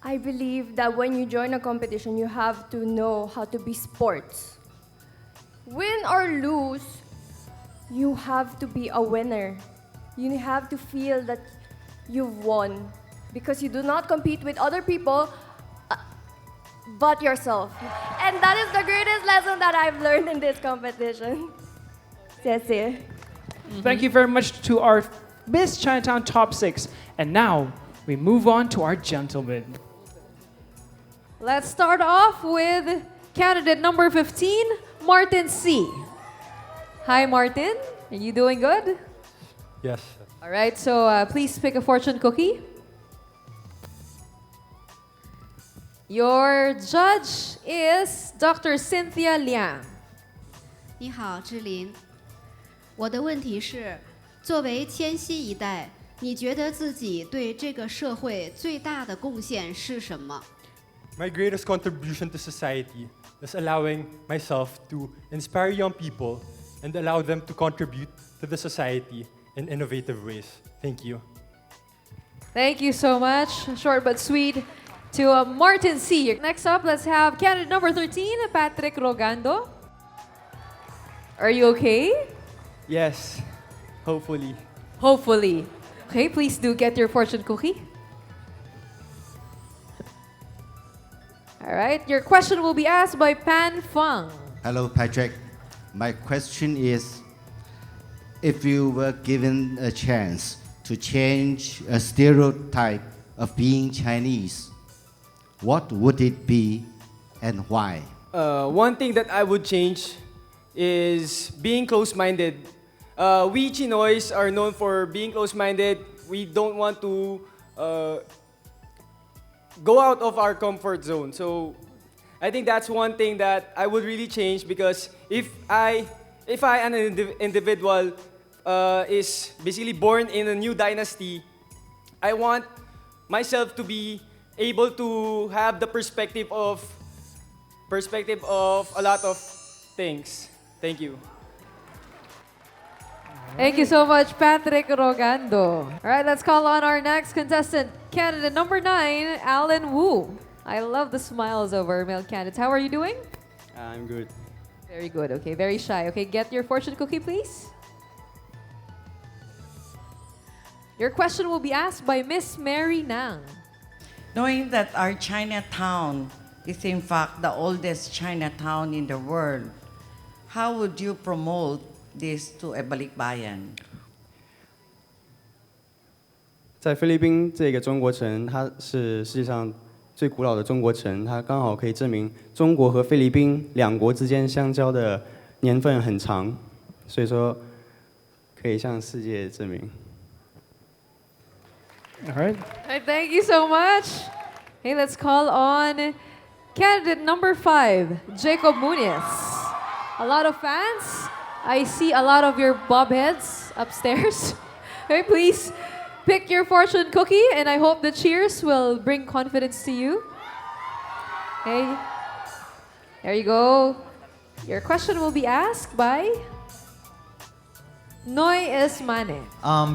[SPEAKER 18] I believe that when you join a competition, you have to know how to be sports. Win or lose, you have to be a winner. You have to feel that you've won because you do not compete with other people but yourself. And that is the greatest lesson that I've learned in this competition. 谢谢.
[SPEAKER 21] Thank you very much to our Miss Chinatown Top 6. And now we move on to our gentlemen.
[SPEAKER 6] Let's start off with candidate number 15, Martin C. Hi, Martin. Are you doing good?
[SPEAKER 14] Yes.
[SPEAKER 6] All right, so please pick a fortune cookie. Your judge is Dr. Cynthia Liang.
[SPEAKER 19] 你好，志玲。我的问题是，作为千禧一代，你觉得自己对这个社会最大的贡献是什么？
[SPEAKER 20] My greatest contribution to society is allowing myself to inspire young people and allow them to contribute to the society in innovative ways. Thank you.
[SPEAKER 6] Thank you so much. Short but sweet to Martin C. Next up, let's have candidate number 13, Patrick Rogando. Are you okay?
[SPEAKER 16] Yes, hopefully.
[SPEAKER 6] Hopefully. Okay, please do get your fortune cookie. All right, your question will be asked by Pan Fung.
[SPEAKER 22] Hello, Patrick. My question is, if you were given a chance to change a stereotype of being Chinese, what would it be and why?
[SPEAKER 15] One thing that I would change is being close-minded. We Chinoys are known for being close-minded. We don't want to go out of our comfort zone. So I think that's one thing that I would really change, because if I an individual is basically born in a new dynasty, I want myself to be able to have the perspective of a lot of things. Thank you.
[SPEAKER 6] Thank you so much, Patrick Rogando. All right, let's call on our next contestant, candidate number 9, Alan Wu. I love the smiles of our male candidates. How are you doing?
[SPEAKER 16] I'm good.
[SPEAKER 6] Very good. Okay, very shy. Okay, get your fortune cookie, please. Your question will be asked by Miss Mary Nang.
[SPEAKER 1] Knowing that our Chinatown is in fact the oldest Chinatown in the world, how would you promote this to a balikbayan?
[SPEAKER 16] 在菲律宾这个中国城，它是世界上最古老的中国城，它刚好可以证明中国和菲律宾两国之间相交的年份很长，所以说可以向世界证明。
[SPEAKER 21] All right.
[SPEAKER 6] Thank you so much. Okay, let's call on candidate number 5, Jacob Muniz. A lot of fans. I see a lot of your bob heads upstairs. Okay, please pick your fortune cookie, and I hope the cheers will bring confidence to you. Okay, there you go. Your question will be asked by Noy Esmane.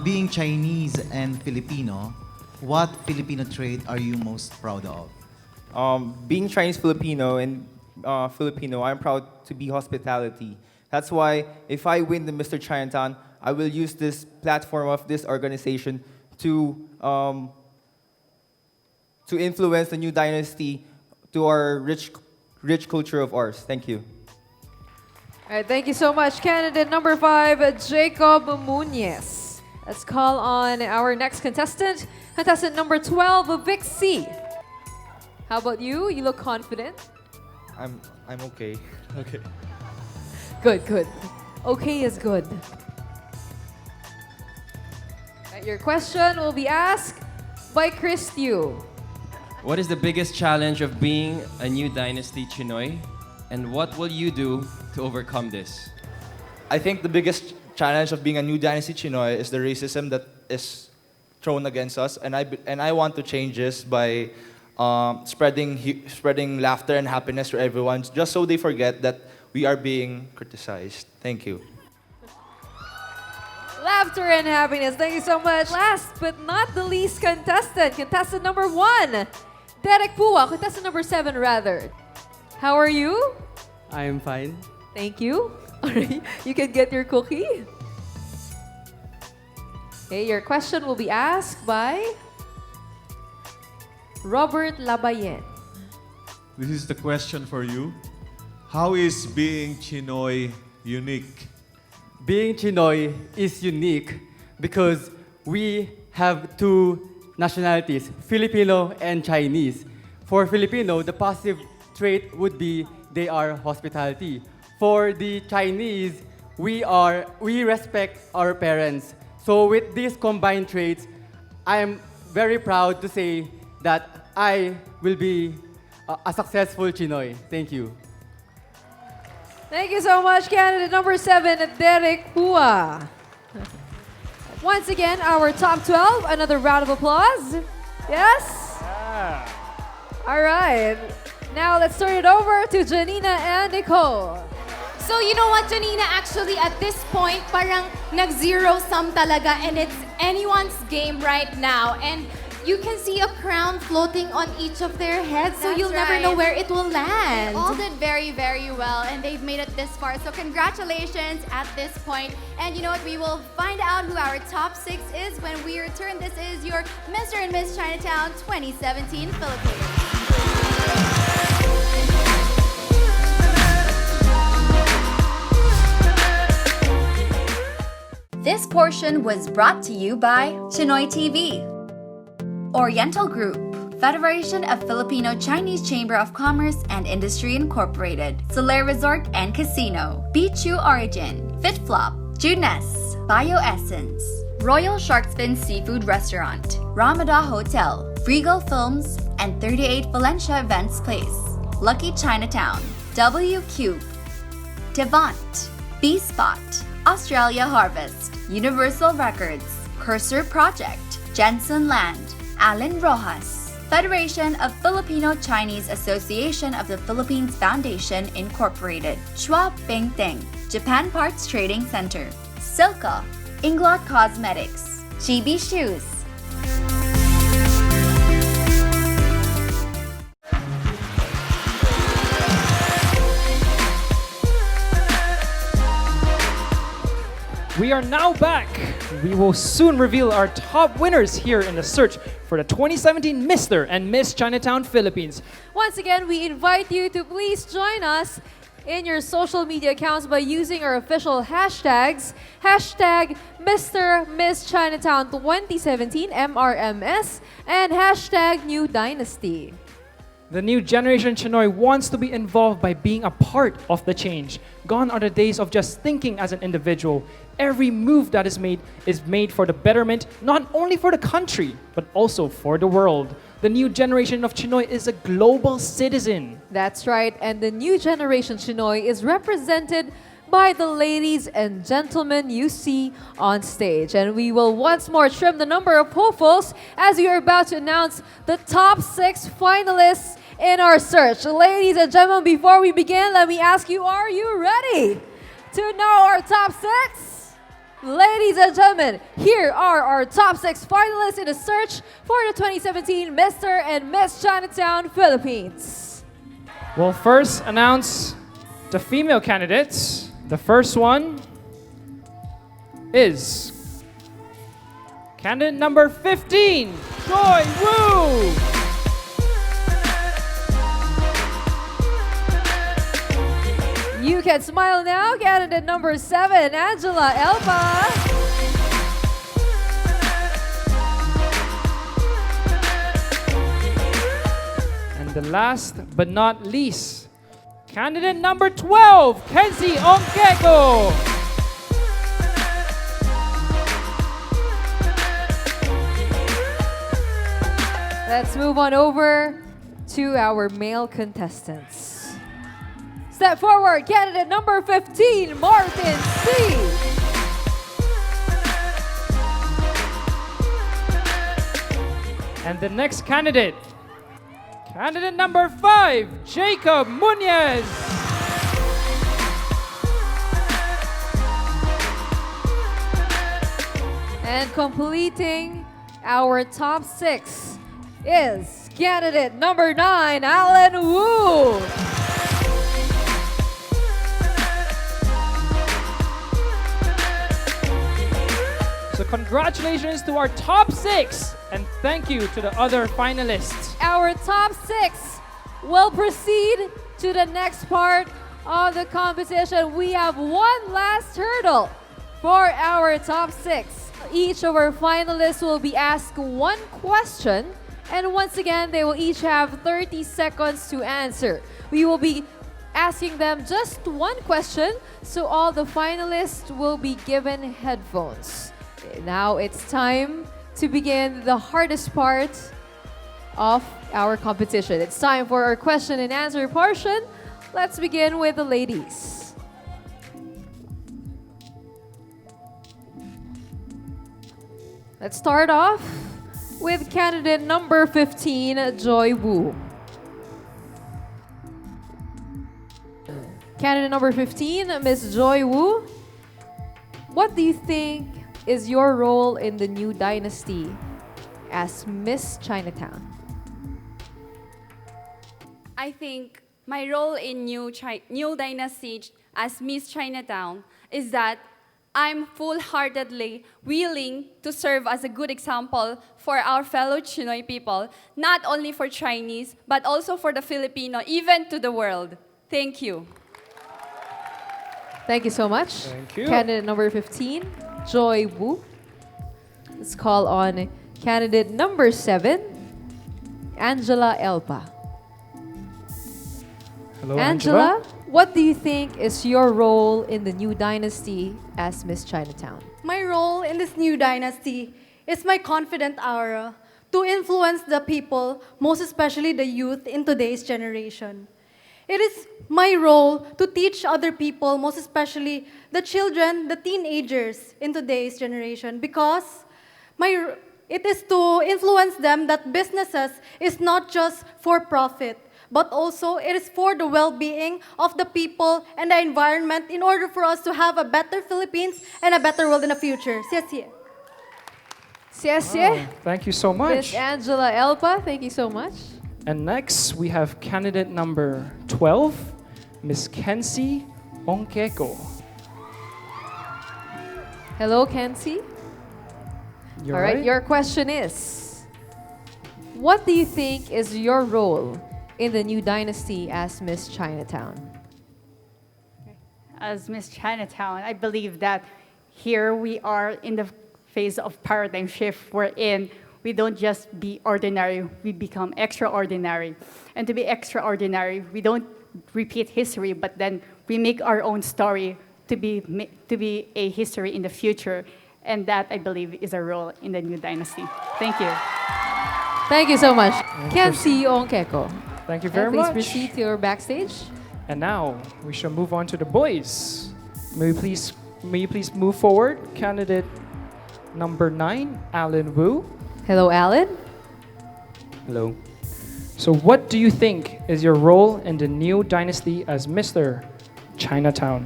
[SPEAKER 3] Being Chinese and Filipino, what Filipino trait are you most proud of?
[SPEAKER 12] Being Chinese Filipino and Filipino, I'm proud to be hospitality. That's why if I win the Mr. Chinatown, I will use this platform of this organization to influence the new dynasty to our rich culture of ours. Thank you.
[SPEAKER 6] All right, thank you so much. Candidate number 5, Jacob Muniz. Let's call on our next contestant. Contestant number 12, Vic C. How about you? You look confident.
[SPEAKER 12] I'm okay. Okay.
[SPEAKER 6] Good, good. Okay is good. Right, your question will be asked by Chris Yu.
[SPEAKER 13] What is the biggest challenge of being a new dynasty Chinoy? And what will you do to overcome this?
[SPEAKER 17] I think the biggest challenge of being a new dynasty Chinoy is the racism that is thrown against us, and I want to change this by spreading laughter and happiness to everyone, just so they forget that we are being criticized. Thank you.
[SPEAKER 6] Laughter and happiness. Thank you so much. Last but not the least contestant. Contestant number 1, Derek Pua. Contestant number 7, rather. How are you?
[SPEAKER 23] I am fine.
[SPEAKER 6] Thank you. Alright, you can get your cookie. Okay, your question will be asked by Robert Labayen.
[SPEAKER 24] This is the question for you. How is being Chinoy unique?
[SPEAKER 23] Being Chinoy is unique because we have two nationalities, Filipino and Chinese. For Filipino, the positive trait would be they are hospitality. For the Chinese, we respect our parents. So with these combined traits, I am very proud to say that I will be a successful Chinoy. Thank you.
[SPEAKER 6] Thank you so much, candidate number 7, Derek Hua. Once again, our top 12. Another round of applause. Yes?
[SPEAKER 21] Yeah.
[SPEAKER 6] All right. Now let's turn it over to Janina and Nicole.
[SPEAKER 2] So you know what, Janina? Actually, at this point, parang nag-zero sum talaga, and it's anyone's game right now. And you can see a crown floating on each of their heads, so
[SPEAKER 25] That's
[SPEAKER 2] you'll never
[SPEAKER 25] right.
[SPEAKER 2] know where it will land.
[SPEAKER 25] They all did very, very well, and they've made it this far. So congratulations at this point. And you know what? We will find out who our top 6 is when we return. This is your Mr. and Miss Chinatown 2017 Philippines.
[SPEAKER 27] This portion was brought to you by Chinoy TV, Oriental Group, Federation of Filipino Chinese Chamber of Commerce and Industry Incorporated, Soler Resort and Casino, Bichu Origin, FitFlop, Junes, Bioessence, Royal Sharkfin Seafood Restaurant, Ramada Hotel, Regal Films, and 38 Valencia Events Place, Lucky Chinatown, W Cube, Devant, B-Spot, Australia Harvest, Universal Records, Cursor Project, Jensen Land, Alan Rojas, Federation of Filipino Chinese Association of the Philippines Foundation Incorporated, Schwab Bingteng, Japan Parts Trading Center, Silka, Inglot Cosmetics, Chibi Shoes.
[SPEAKER 21] We are now back. We will soon reveal our top winners here in the search for the 2017 Mr. and Miss Chinatown Philippines.
[SPEAKER 6] Once again, we invite you to please join us in your social media accounts by using our official hashtags, hashtag Mr. Miss Chinatown 2017 MRMS and hashtag New Dynasty.
[SPEAKER 21] The new generation Chinoy wants to be involved by being a part of the change. Gone are the days of just thinking as an individual. Every move that is made for the betterment, not only for the country, but also for the world. The new generation of Chinoy is a global citizen.
[SPEAKER 6] That's right, and the new generation Chinoy is represented by the ladies and gentlemen you see on stage. And we will once more trim the number of hopefuls as we are about to announce the top 6 finalists in our search. Ladies and gentlemen, before we begin, let me ask you, are you ready to know our top 6? Ladies and gentlemen, here are our top 6 finalists in the search for the 2017 Mr. and Miss Chinatown Philippines.
[SPEAKER 21] We'll first announce the female candidates. The first one is candidate number 15, Joy Woo.
[SPEAKER 6] You can smile now. Candidate number 7, Angela Elba.
[SPEAKER 21] And the last but not least, candidate number 12, Kenzie Ongkeko.
[SPEAKER 6] Let's move on over to our male contestants. Step forward, candidate number 15, Martin C.
[SPEAKER 21] And the next candidate, candidate number 5, Jacob Munez.
[SPEAKER 6] And completing our top 6 is candidate number 9, Alan Wu.
[SPEAKER 21] So congratulations to our top 6 and thank you to the other finalists.
[SPEAKER 6] Our top 6 will proceed to the next part of the competition. We have one last hurdle for our top 6. Each of our finalists will be asked one question, and once again, they will each have 30 seconds to answer. We will be asking them just one question, so all the finalists will be given headphones. Now it's time to begin the hardest part of our competition. It's time for our question and answer portion. Let's begin with the ladies. Let's start off with candidate number 15, Joy Woo. Candidate number 15, Miss Joy Woo. What do you think is your role in the new dynasty as Miss Chinatown?
[SPEAKER 2] I think my role in new dynasty as Miss Chinatown is that I'm full-heartedly willing to serve as a good example for our fellow Chinoy people, not only for Chinese, but also for the Filipino, even to the world. Thank you.
[SPEAKER 6] Thank you so much.
[SPEAKER 21] Thank you.
[SPEAKER 6] Candidate number 15, Joy Woo. Let's call on candidate number 7, Angela Elpa.
[SPEAKER 21] Hello,
[SPEAKER 6] Angela, what do you think is your role in the new dynasty as Miss Chinatown?
[SPEAKER 4] My role in this new dynasty is my confident aura to influence the people, most especially the youth in today's generation. It is my role to teach other people, most especially the children, the teenagers in today's generation, because it is to influence them that businesses is not just for profit, but also it is for the well-being of the people and the environment in order for us to have a better Philippines and a better world in the future. Xie
[SPEAKER 6] Xie.
[SPEAKER 21] Oh, thank you so much.
[SPEAKER 6] Miss Angela Elpa, thank you so much.
[SPEAKER 21] And next, we have candidate number 12, Miss Kenzie Ongkeko.
[SPEAKER 6] Hello, Kenzie.
[SPEAKER 21] You're
[SPEAKER 6] All right,
[SPEAKER 21] right.
[SPEAKER 6] your question is, what do you think is your role in the new dynasty as Miss Chinatown?
[SPEAKER 5] As Miss Chinatown, I believe that here we are in the phase of paradigm shift wherein we don't just be ordinary, we become extraordinary. And to be extraordinary, we don't repeat history, but then we make our own story to be a history in the future. And that, I believe, is our role in the new dynasty. Thank you.
[SPEAKER 6] Thank you so much. Kenzie Onkeko.
[SPEAKER 21] Thank you very
[SPEAKER 6] And please
[SPEAKER 21] much.
[SPEAKER 6] proceed to your backstage.
[SPEAKER 21] And now we shall move on to the boys. May you please move forward, candidate number 9, Alan Wu.
[SPEAKER 6] Hello, Alan.
[SPEAKER 23] Hello.
[SPEAKER 21] So what do you think is your role in the new dynasty as Mr. Chinatown?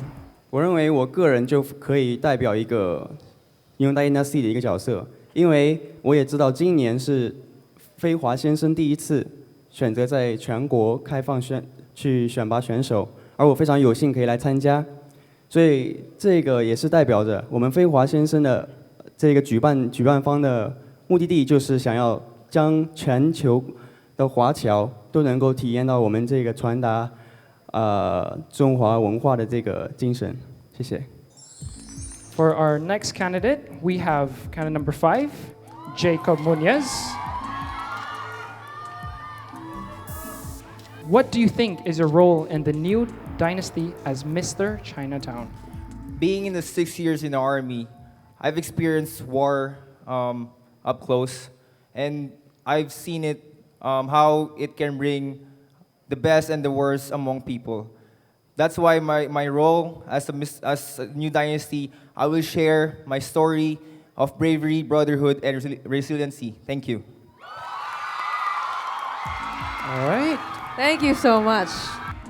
[SPEAKER 23] 我认为我个人就可以代表一个 New Dynasty 的一个角色，因为我也知道今年是飞华先生第一次选择在全国开放去选拔选手，而我非常有幸可以来参加，所以这个也是代表着我们飞华先生的这个举办方的目的地，就是想要将全球的华侨都能够体验到我们这个传达中华文化的这个精神。谢谢。
[SPEAKER 21] For our next candidate, we have candidate number 5, Jacob Munoz. What do you think is your role in the new dynasty as Mr. Chinatown?
[SPEAKER 12] Being in the 6 years in the army, I've experienced war up close, and I've seen it, how it can bring the best and the worst among people. That's why my role as a new dynasty, I will share my story of bravery, brotherhood, and resiliency. Thank you.
[SPEAKER 21] All right.
[SPEAKER 6] Thank you so much.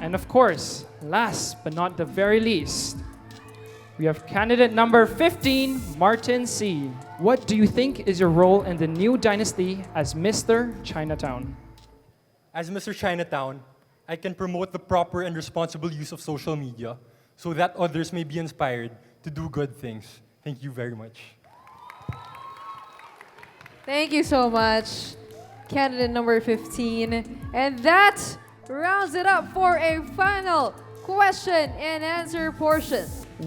[SPEAKER 21] And of course, last but not the very least, we have candidate number 15, Martin C. What do you think is your role in the new dynasty as Mr. Chinatown?
[SPEAKER 20] As Mr. Chinatown, I can promote the proper and responsible use of social media so that others may be inspired to do good things. Thank you very much.
[SPEAKER 6] Thank you so much, candidate number 15. And that rounds it up for a final question and answer portion.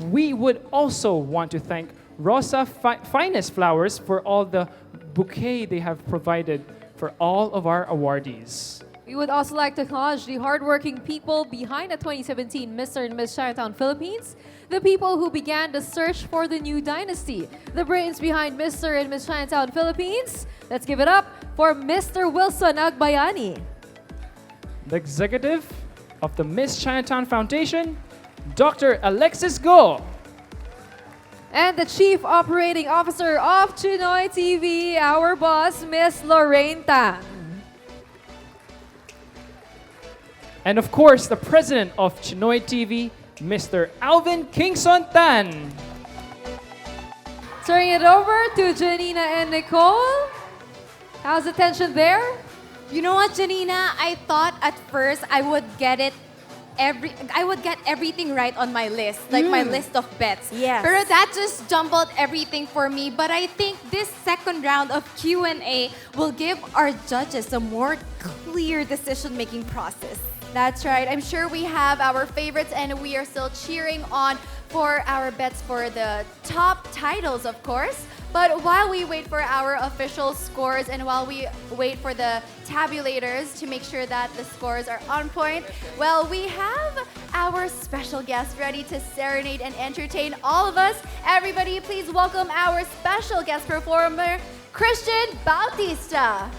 [SPEAKER 21] We would also want to thank Rosa Finest Flowers for all the bouquet they have provided for all of our awardees.
[SPEAKER 6] We would also like to acknowledge the hardworking people behind the 2017 Mr. and Miss Chinatown Philippines, the people who began the search for the new dynasty, the brains behind Mr. and Miss Chinatown Philippines. Let's give it up for Mr. Wilson Agbayani.
[SPEAKER 21] The executive of the Miss Chinatown Foundation, Dr. Alexis Go.
[SPEAKER 6] And the Chief Operating Officer of Chinoy TV, our boss, Miss Lorraine Tan.
[SPEAKER 21] And of course, the president of Chinoy TV, Mr. Alvin Kingson Tan.
[SPEAKER 6] Turning it over to Janina and Nicole. How's the tension there?
[SPEAKER 7] You know what, Janina? I thought at first I would get everything right on my list, like my list of bets. Yes. Pero that just jumbled everything for me. But I think this second round of Q&A will give our judges a more clear decision-making process.
[SPEAKER 25] That's right. I'm sure we have our favorites and we are still cheering on for our bets for the top titles, of course. But while we wait for our official scores and while we wait for the tabulators to make sure that the scores are on point, well, we have our special guest ready to serenade and entertain all of us. Everybody, please welcome our special guest performer, Christian Bautista.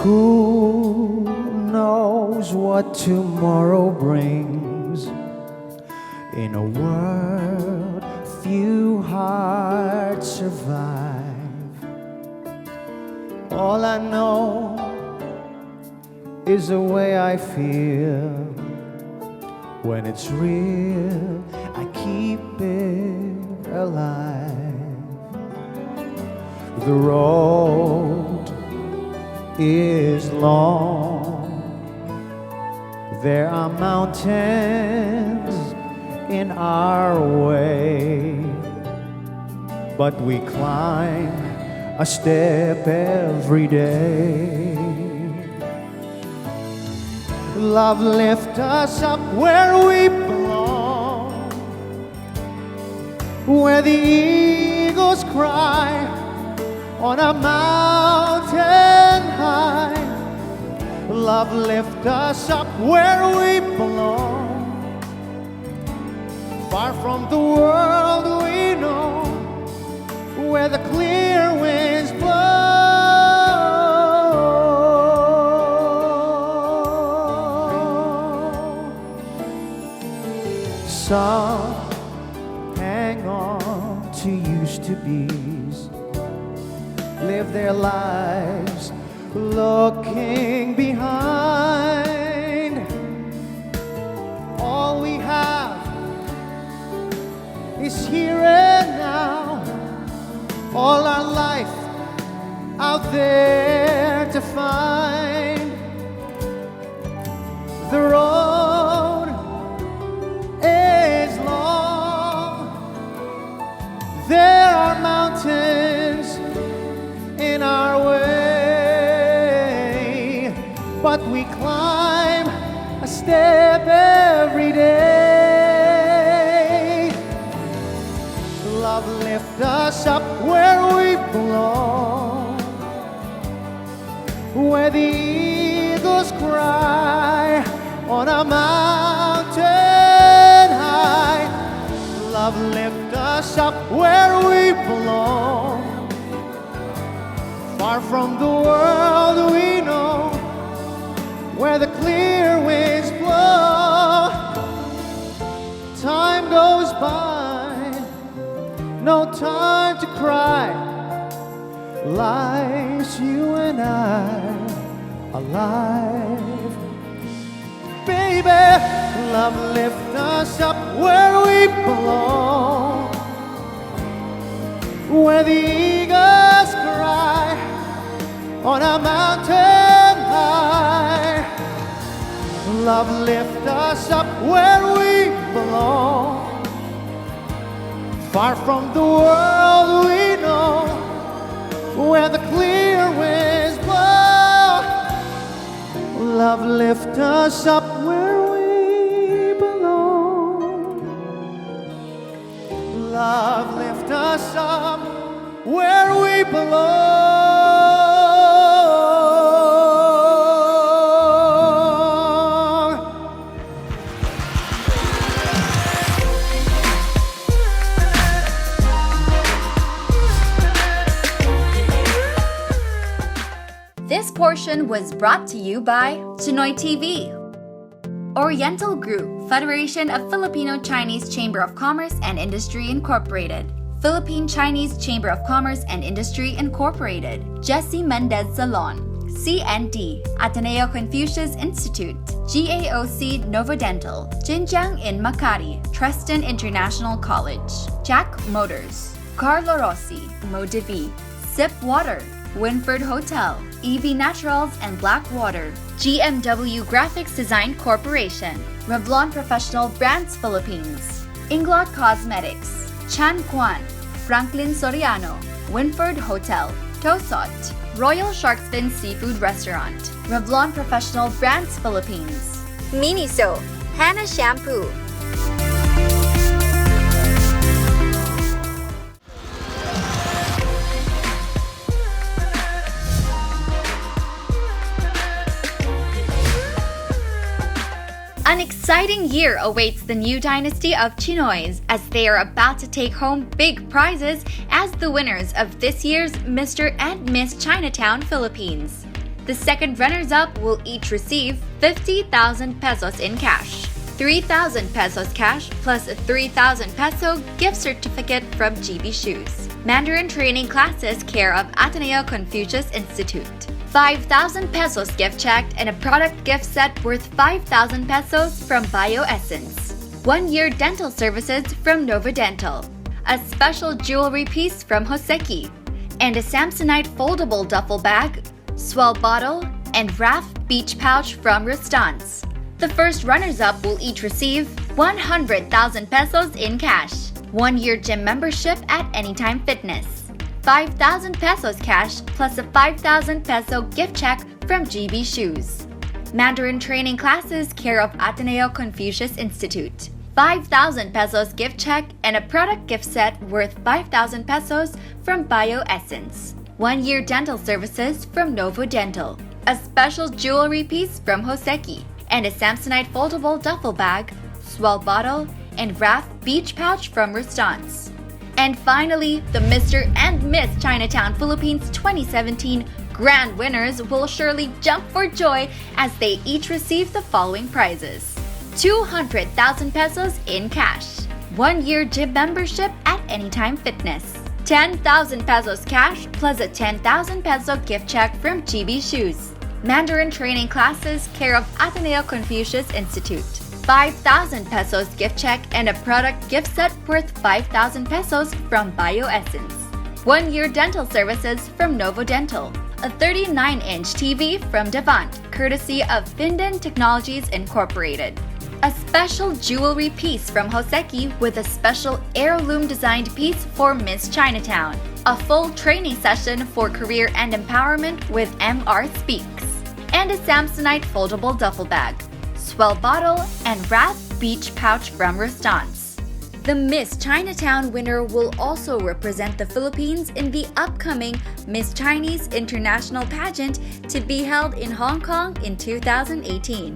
[SPEAKER 8] Who knows what tomorrow brings? In a world few hearts survive. All I know is the way I feel. When it's real, I keep it alive. The road is long. There are mountains in our way, but we climb a step every day. Love lift us up where we belong, where the eagles cry on a mountain high. Love lift us up where we belong, far from the world we know, where the clear winds blow. Some hang on to used to be's, live their lives looking behind. All we have is here and now, all our life out there to find. The road is long, there are mountains in our way, but we climb a step every day. Love lift us up where we belong, where the eagles cry on a mountain high. Love lift us up where we belong, far from the world we know, where the clear winds blow. Time goes by, no time to cry. Life's you and I alive. Baby, love lift us up where we belong, where the eagles cry on a mountain high. Love lift us up where we belong, far from the world we know, where the clear winds blow. Love lift us up where we belong. Love lift us up where we belong.
[SPEAKER 27] This portion was brought to you by Chinoy TV, Oriental Group, Federation of Filipino Chinese Chamber of Commerce and Industry Incorporated, Philippine Chinese Chamber of Commerce and Industry Incorporated, Jesse Mendez Salon, CND, Ateneo Confucius Institute, GAOC Novodental, Jinjiang in Makati, Treston International College, Jack Motors, Carlo Rossi, Modivi, Sip Water, Winford Hotel, EV Naturals and Blackwater, GMW Graphics Design Corporation, Revlon Professional Brands Philippines, Inglot Cosmetics, Chan Kwan, Franklin Soriano, Winford Hotel, Tosot, Royal Shark's Fin Seafood Restaurant, Revlon Professional Brands Philippines, Miniso, Hannah Shampoo. An exciting year awaits the new dynasty of Chinoys as they are about to take home big prizes as the winners of this year's Mr. and Miss Chinatown Philippines. The second runners-up will each receive 50,000 pesos in cash, 3,000 pesos cash plus a 3,000 peso gift certificate from GB Shoes, Mandarin training classes care of Ateneo Confucius Institute, 5,000 pesos gift check and a product gift set worth 5,000 pesos from BioEssence, 1-year dental services from Nova Dental, a special jewelry piece from Hoseki, and a Samsonite foldable duffel bag, Swell bottle, and Raft beach pouch from Rustans. The first runners-up will each receive 100,000 pesos in cash, 1-year gym membership at Anytime Fitness, 5,000 pesos cash plus a 5,000 peso gift check from GB Shoes, Mandarin training classes care of Ateneo Confucius Institute, 5,000 pesos gift check and a product gift set worth 5,000 pesos from Bioessence, 1-year dental services from Novo Dental, a special jewelry piece from Hoseki, and a Samsonite foldable duffel bag, Swell bottle, and Raft beach pouch from Rustans. And finally, the Mr. and Miss Chinatown Philippines 2017 grand winners will surely jump for joy as they each receive the following prizes: 200,000 pesos in cash, 1-year gym membership at Anytime Fitness, 10,000 pesos cash plus a 10,000 peso gift check from GB Shoes, Mandarin training classes care of Ateneo Confucius Institute, 5,000 pesos gift check and a product gift set worth 5,000 pesos from Bioessence, 1-year dental services from Novo Dental, a 39-inch TV from Devant, courtesy of Finden Technologies Incorporated, a special jewelry piece from Hoseki with a special heirloom designed piece for Miss Chinatown, a full training session for career and empowerment with MR Speaks, and a Samsonite foldable duffel bag, Swell bottle, and Raft beach pouch from Rustans. The Miss Chinatown winner will also represent the Philippines in the upcoming Miss Chinese International pageant to be held in Hong Kong in 2018.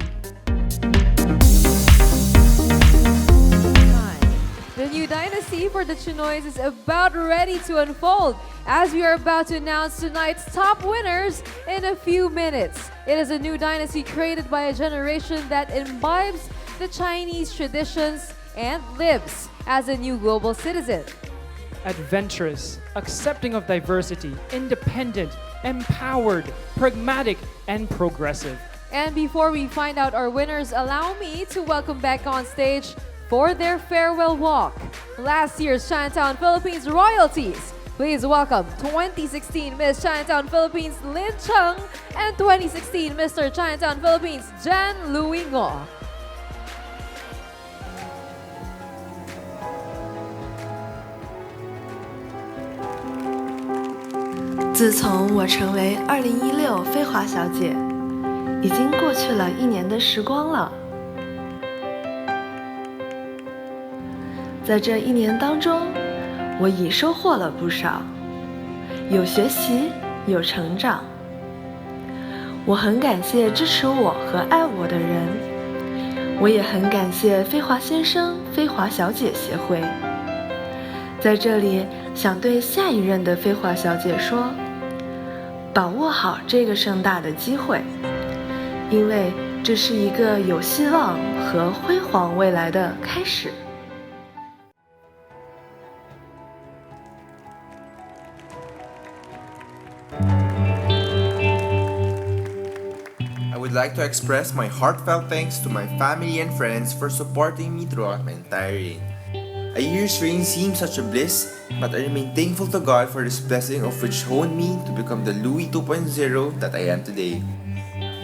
[SPEAKER 6] The new dynasty for the Chinoys is about ready to unfold as we are about to announce tonight's top winners in a few minutes. It is a new dynasty created by a generation that imbibes the Chinese traditions and lives as a new global citizen.
[SPEAKER 21] Adventurous, accepting of diversity, independent, empowered, pragmatic, and progressive.
[SPEAKER 6] And before we find out our winners, allow me to welcome back on stage for their farewell walk last year's Chinatown Philippines royalties. Please welcome 2016 Miss Chinatown Philippines Lin Chung and 2016 Mr. Chinatown Philippines Jan Louie Ngo.
[SPEAKER 9] 自从我成为2016飞华小姐，已经过去了1年的时光了。在这1年当中，我已收获了不少，有学习，有成长。我很感谢支持我和爱我的人，我也很感谢飞华先生、飞华小姐协会。在这里，想对下一任的飞华小姐说，把握好这个盛大的机会，因为这是一个有希望和辉煌未来的开始。
[SPEAKER 10] I would like to express my heartfelt thanks to my family and friends for supporting me throughout my entire reign. A year's reign seemed such a bliss, but I remain thankful to God for this blessing of which honed me to become the Louis 2.0 that I am today.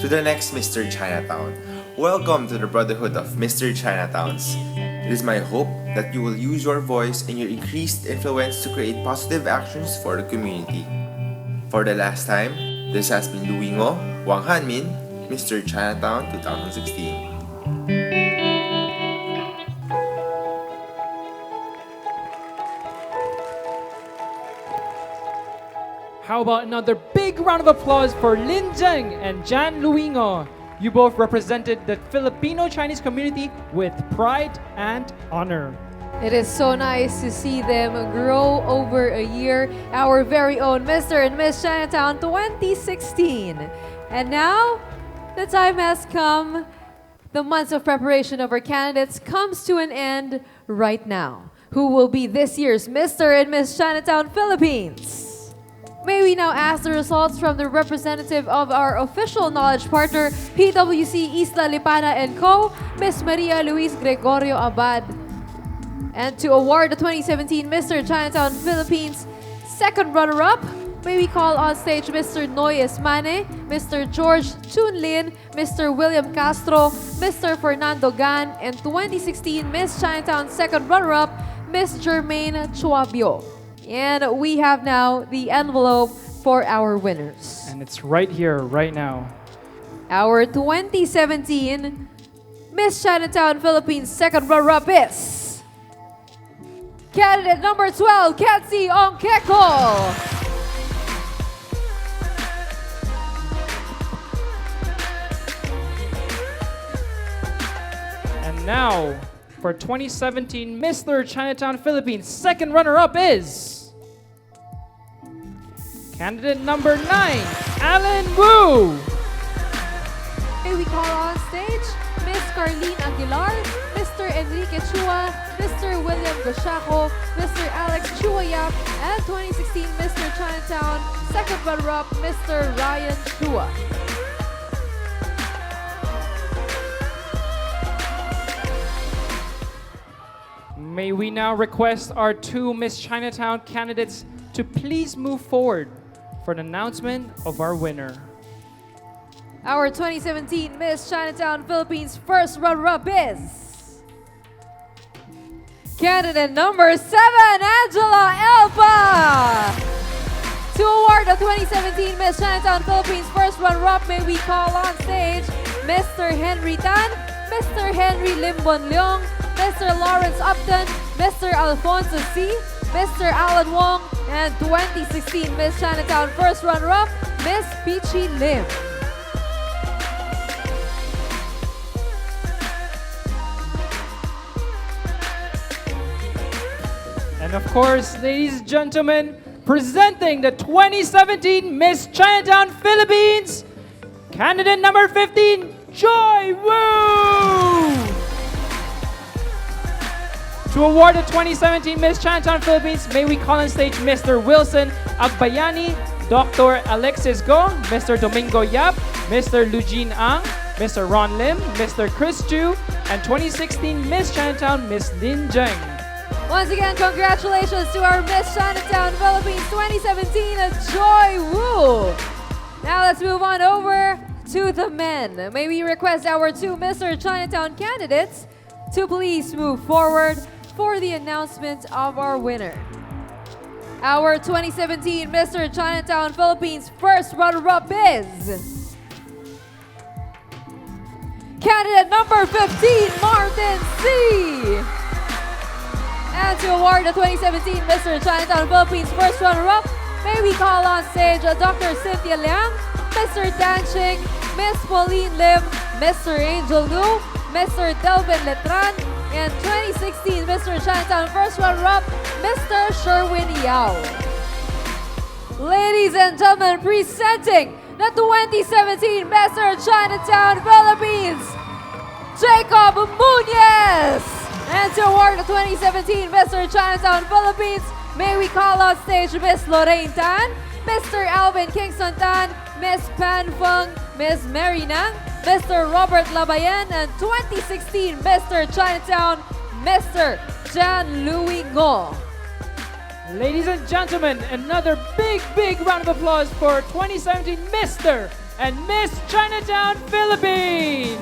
[SPEAKER 10] To the next Mr. Chinatown, welcome to the Brotherhood of Mr. Chinatowns. It is my hope that you will use your voice and your increased influence to create positive actions for the community. For the last time, this has been Louie Ngo, Wang Hanmin, Mr. Chinatown 2016.
[SPEAKER 21] How about another big round of applause for Lin Zheng and Jan Louie Ngo. You both represented the Filipino-Chinese community with pride and honor.
[SPEAKER 6] It is so nice to see them grow over a year. Our very own Mr. and Miss Chinatown 2016. And now, the time has come. The months of preparation of our candidates comes to an end right now. Who will be this year's Mr. and Miss Chinatown Philippines? May we now ask the results from the representative of our official knowledge partner, PwC Isla Lipana & Co., Miss Maria Luis Gregorio Abad. And to award the 2017 Mr. Chinatown Philippines second runner-up, may we call on stage Mr. Noyes Mane, Mr. George Chunlin, Mr. William Castro, Mr. Fernando Gan, and 2016 Miss Chinatown second runner-up, Miss Jermaine Chuabio. And we have now the envelope for our winners.
[SPEAKER 21] And it's right here, right now.
[SPEAKER 6] Our 2017 Miss Chinatown Philippines second runner-up is candidate number 12, Ketsi Ongkeko.
[SPEAKER 21] And now, for 2017 Mr. Chinatown Philippines second runner-up is candidate number 9, Alan Wu.
[SPEAKER 6] May we call on stage Miss Carlene Aguilar, Mr. Enrique Chua, Mr. William Goshaco, Mr. Alex Chuayap, and 2016 Mr. Chinatown second runner-up, Mr. Ryan Chua.
[SPEAKER 21] May we now request our 2 Miss Chinatown candidates to please move forward for the announcement of our winner.
[SPEAKER 6] Our 2017 Miss Chinatown Philippines first runner-up is candidate number 7, Angela Elba. To award the 2017 Miss Chinatown Philippines first runner-up, may we call on stage Mr. Henry Tan, Mr. Henry Limbon Leong, Mr. Lawrence Upton, Mr. Alfonso C., Mr. Alan Wong, and 2016 Miss Chinatown first runner-up, Miss Peachy Lim.
[SPEAKER 21] And of course, ladies and gentlemen, presenting the 2017 Miss Chinatown Philippines, candidate number 15, Joy Woo! To award the 2017 Miss Chinatown Philippines, may we call on stage Mr. Wilson Agbayani, Dr. Alexis Go, Mr. Domingo Yap, Mr. Lugin Ang, Mr. Ron Lim, Mr. Chris Chu, and 2016 Miss Chinatown, Miss Lin Zheng.
[SPEAKER 6] Once again, congratulations to our Miss Chinatown Philippines 2017, Joy Woo. Now let's move on over to the men. May we request our 2 Mr. Chinatown candidates to please move forward for the announcement of our winner. Our 2017 Mr. Chinatown Philippines first runner-up is candidate number 15, Martin C. And to award the 2017 Mr. Chinatown Philippines first runner-up, may we call on stage Dr. Cynthia Liang, Mr. Dan Ching, Miss Pauline Lim, Mr. Angel Lu, Mr. Delvin Letran, and 2016 Mr. Chinatown first runner-up, Mr. Sherwin Yao. Ladies and gentlemen, presenting the 2017 Mr. Chinatown Philippines, Jacob Muñez. And to award the 2017 Mr. Chinatown Philippines, may we call on stage Miss Lorraine Tan, Mr. Alvin Kingston Tan, Miss Pan Feng, Miss Mary Nang, Mr. Robert Labayen, and 2016 Mr. Chinatown, Mr. Jan Louis Ngo.
[SPEAKER 21] Ladies and gentlemen, another big round of applause for 2017 Mr. and Miss Chinatown Philippines.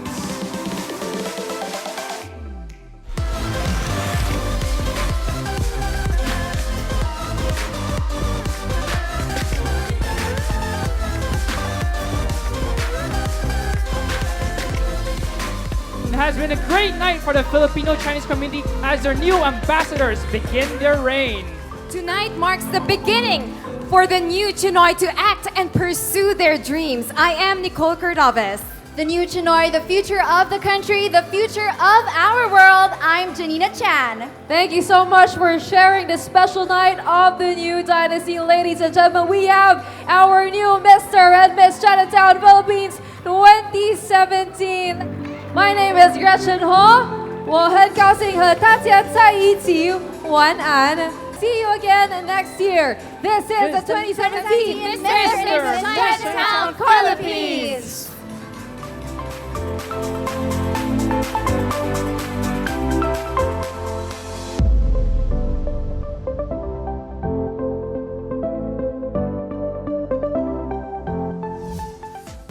[SPEAKER 21] It has been a great night for the Filipino-Chinese community as their new ambassadors begin their reign.
[SPEAKER 7] Tonight marks the beginning for the new Chinoy to act and pursue their dreams. I am Nicole Cordoves.
[SPEAKER 25] The new Chinoy, the future of the country, the future of our world. I'm Janina Chan.
[SPEAKER 6] Thank you so much for sharing this special night of the new dynasty. Ladies and gentlemen, we have our new Mr. and Miss Chinatown Philippines 2017. My name is Gretchen Ho. 我很高兴和大家在一起晚安。See you again next year. This is the 2017
[SPEAKER 25] Mr. Chinatown Philippines.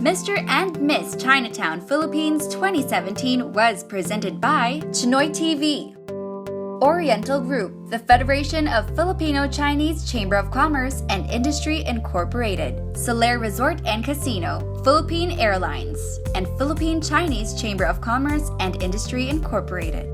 [SPEAKER 27] Mr. and Miss Chinatown Philippines 2017 was presented by Chinoy TV, Oriental Group, the Federation of Filipino-Chinese Chamber of Commerce and Industry Incorporated, Soler Resort and Casino, Philippine Airlines, and Philippine Chinese Chamber of Commerce and Industry Incorporated.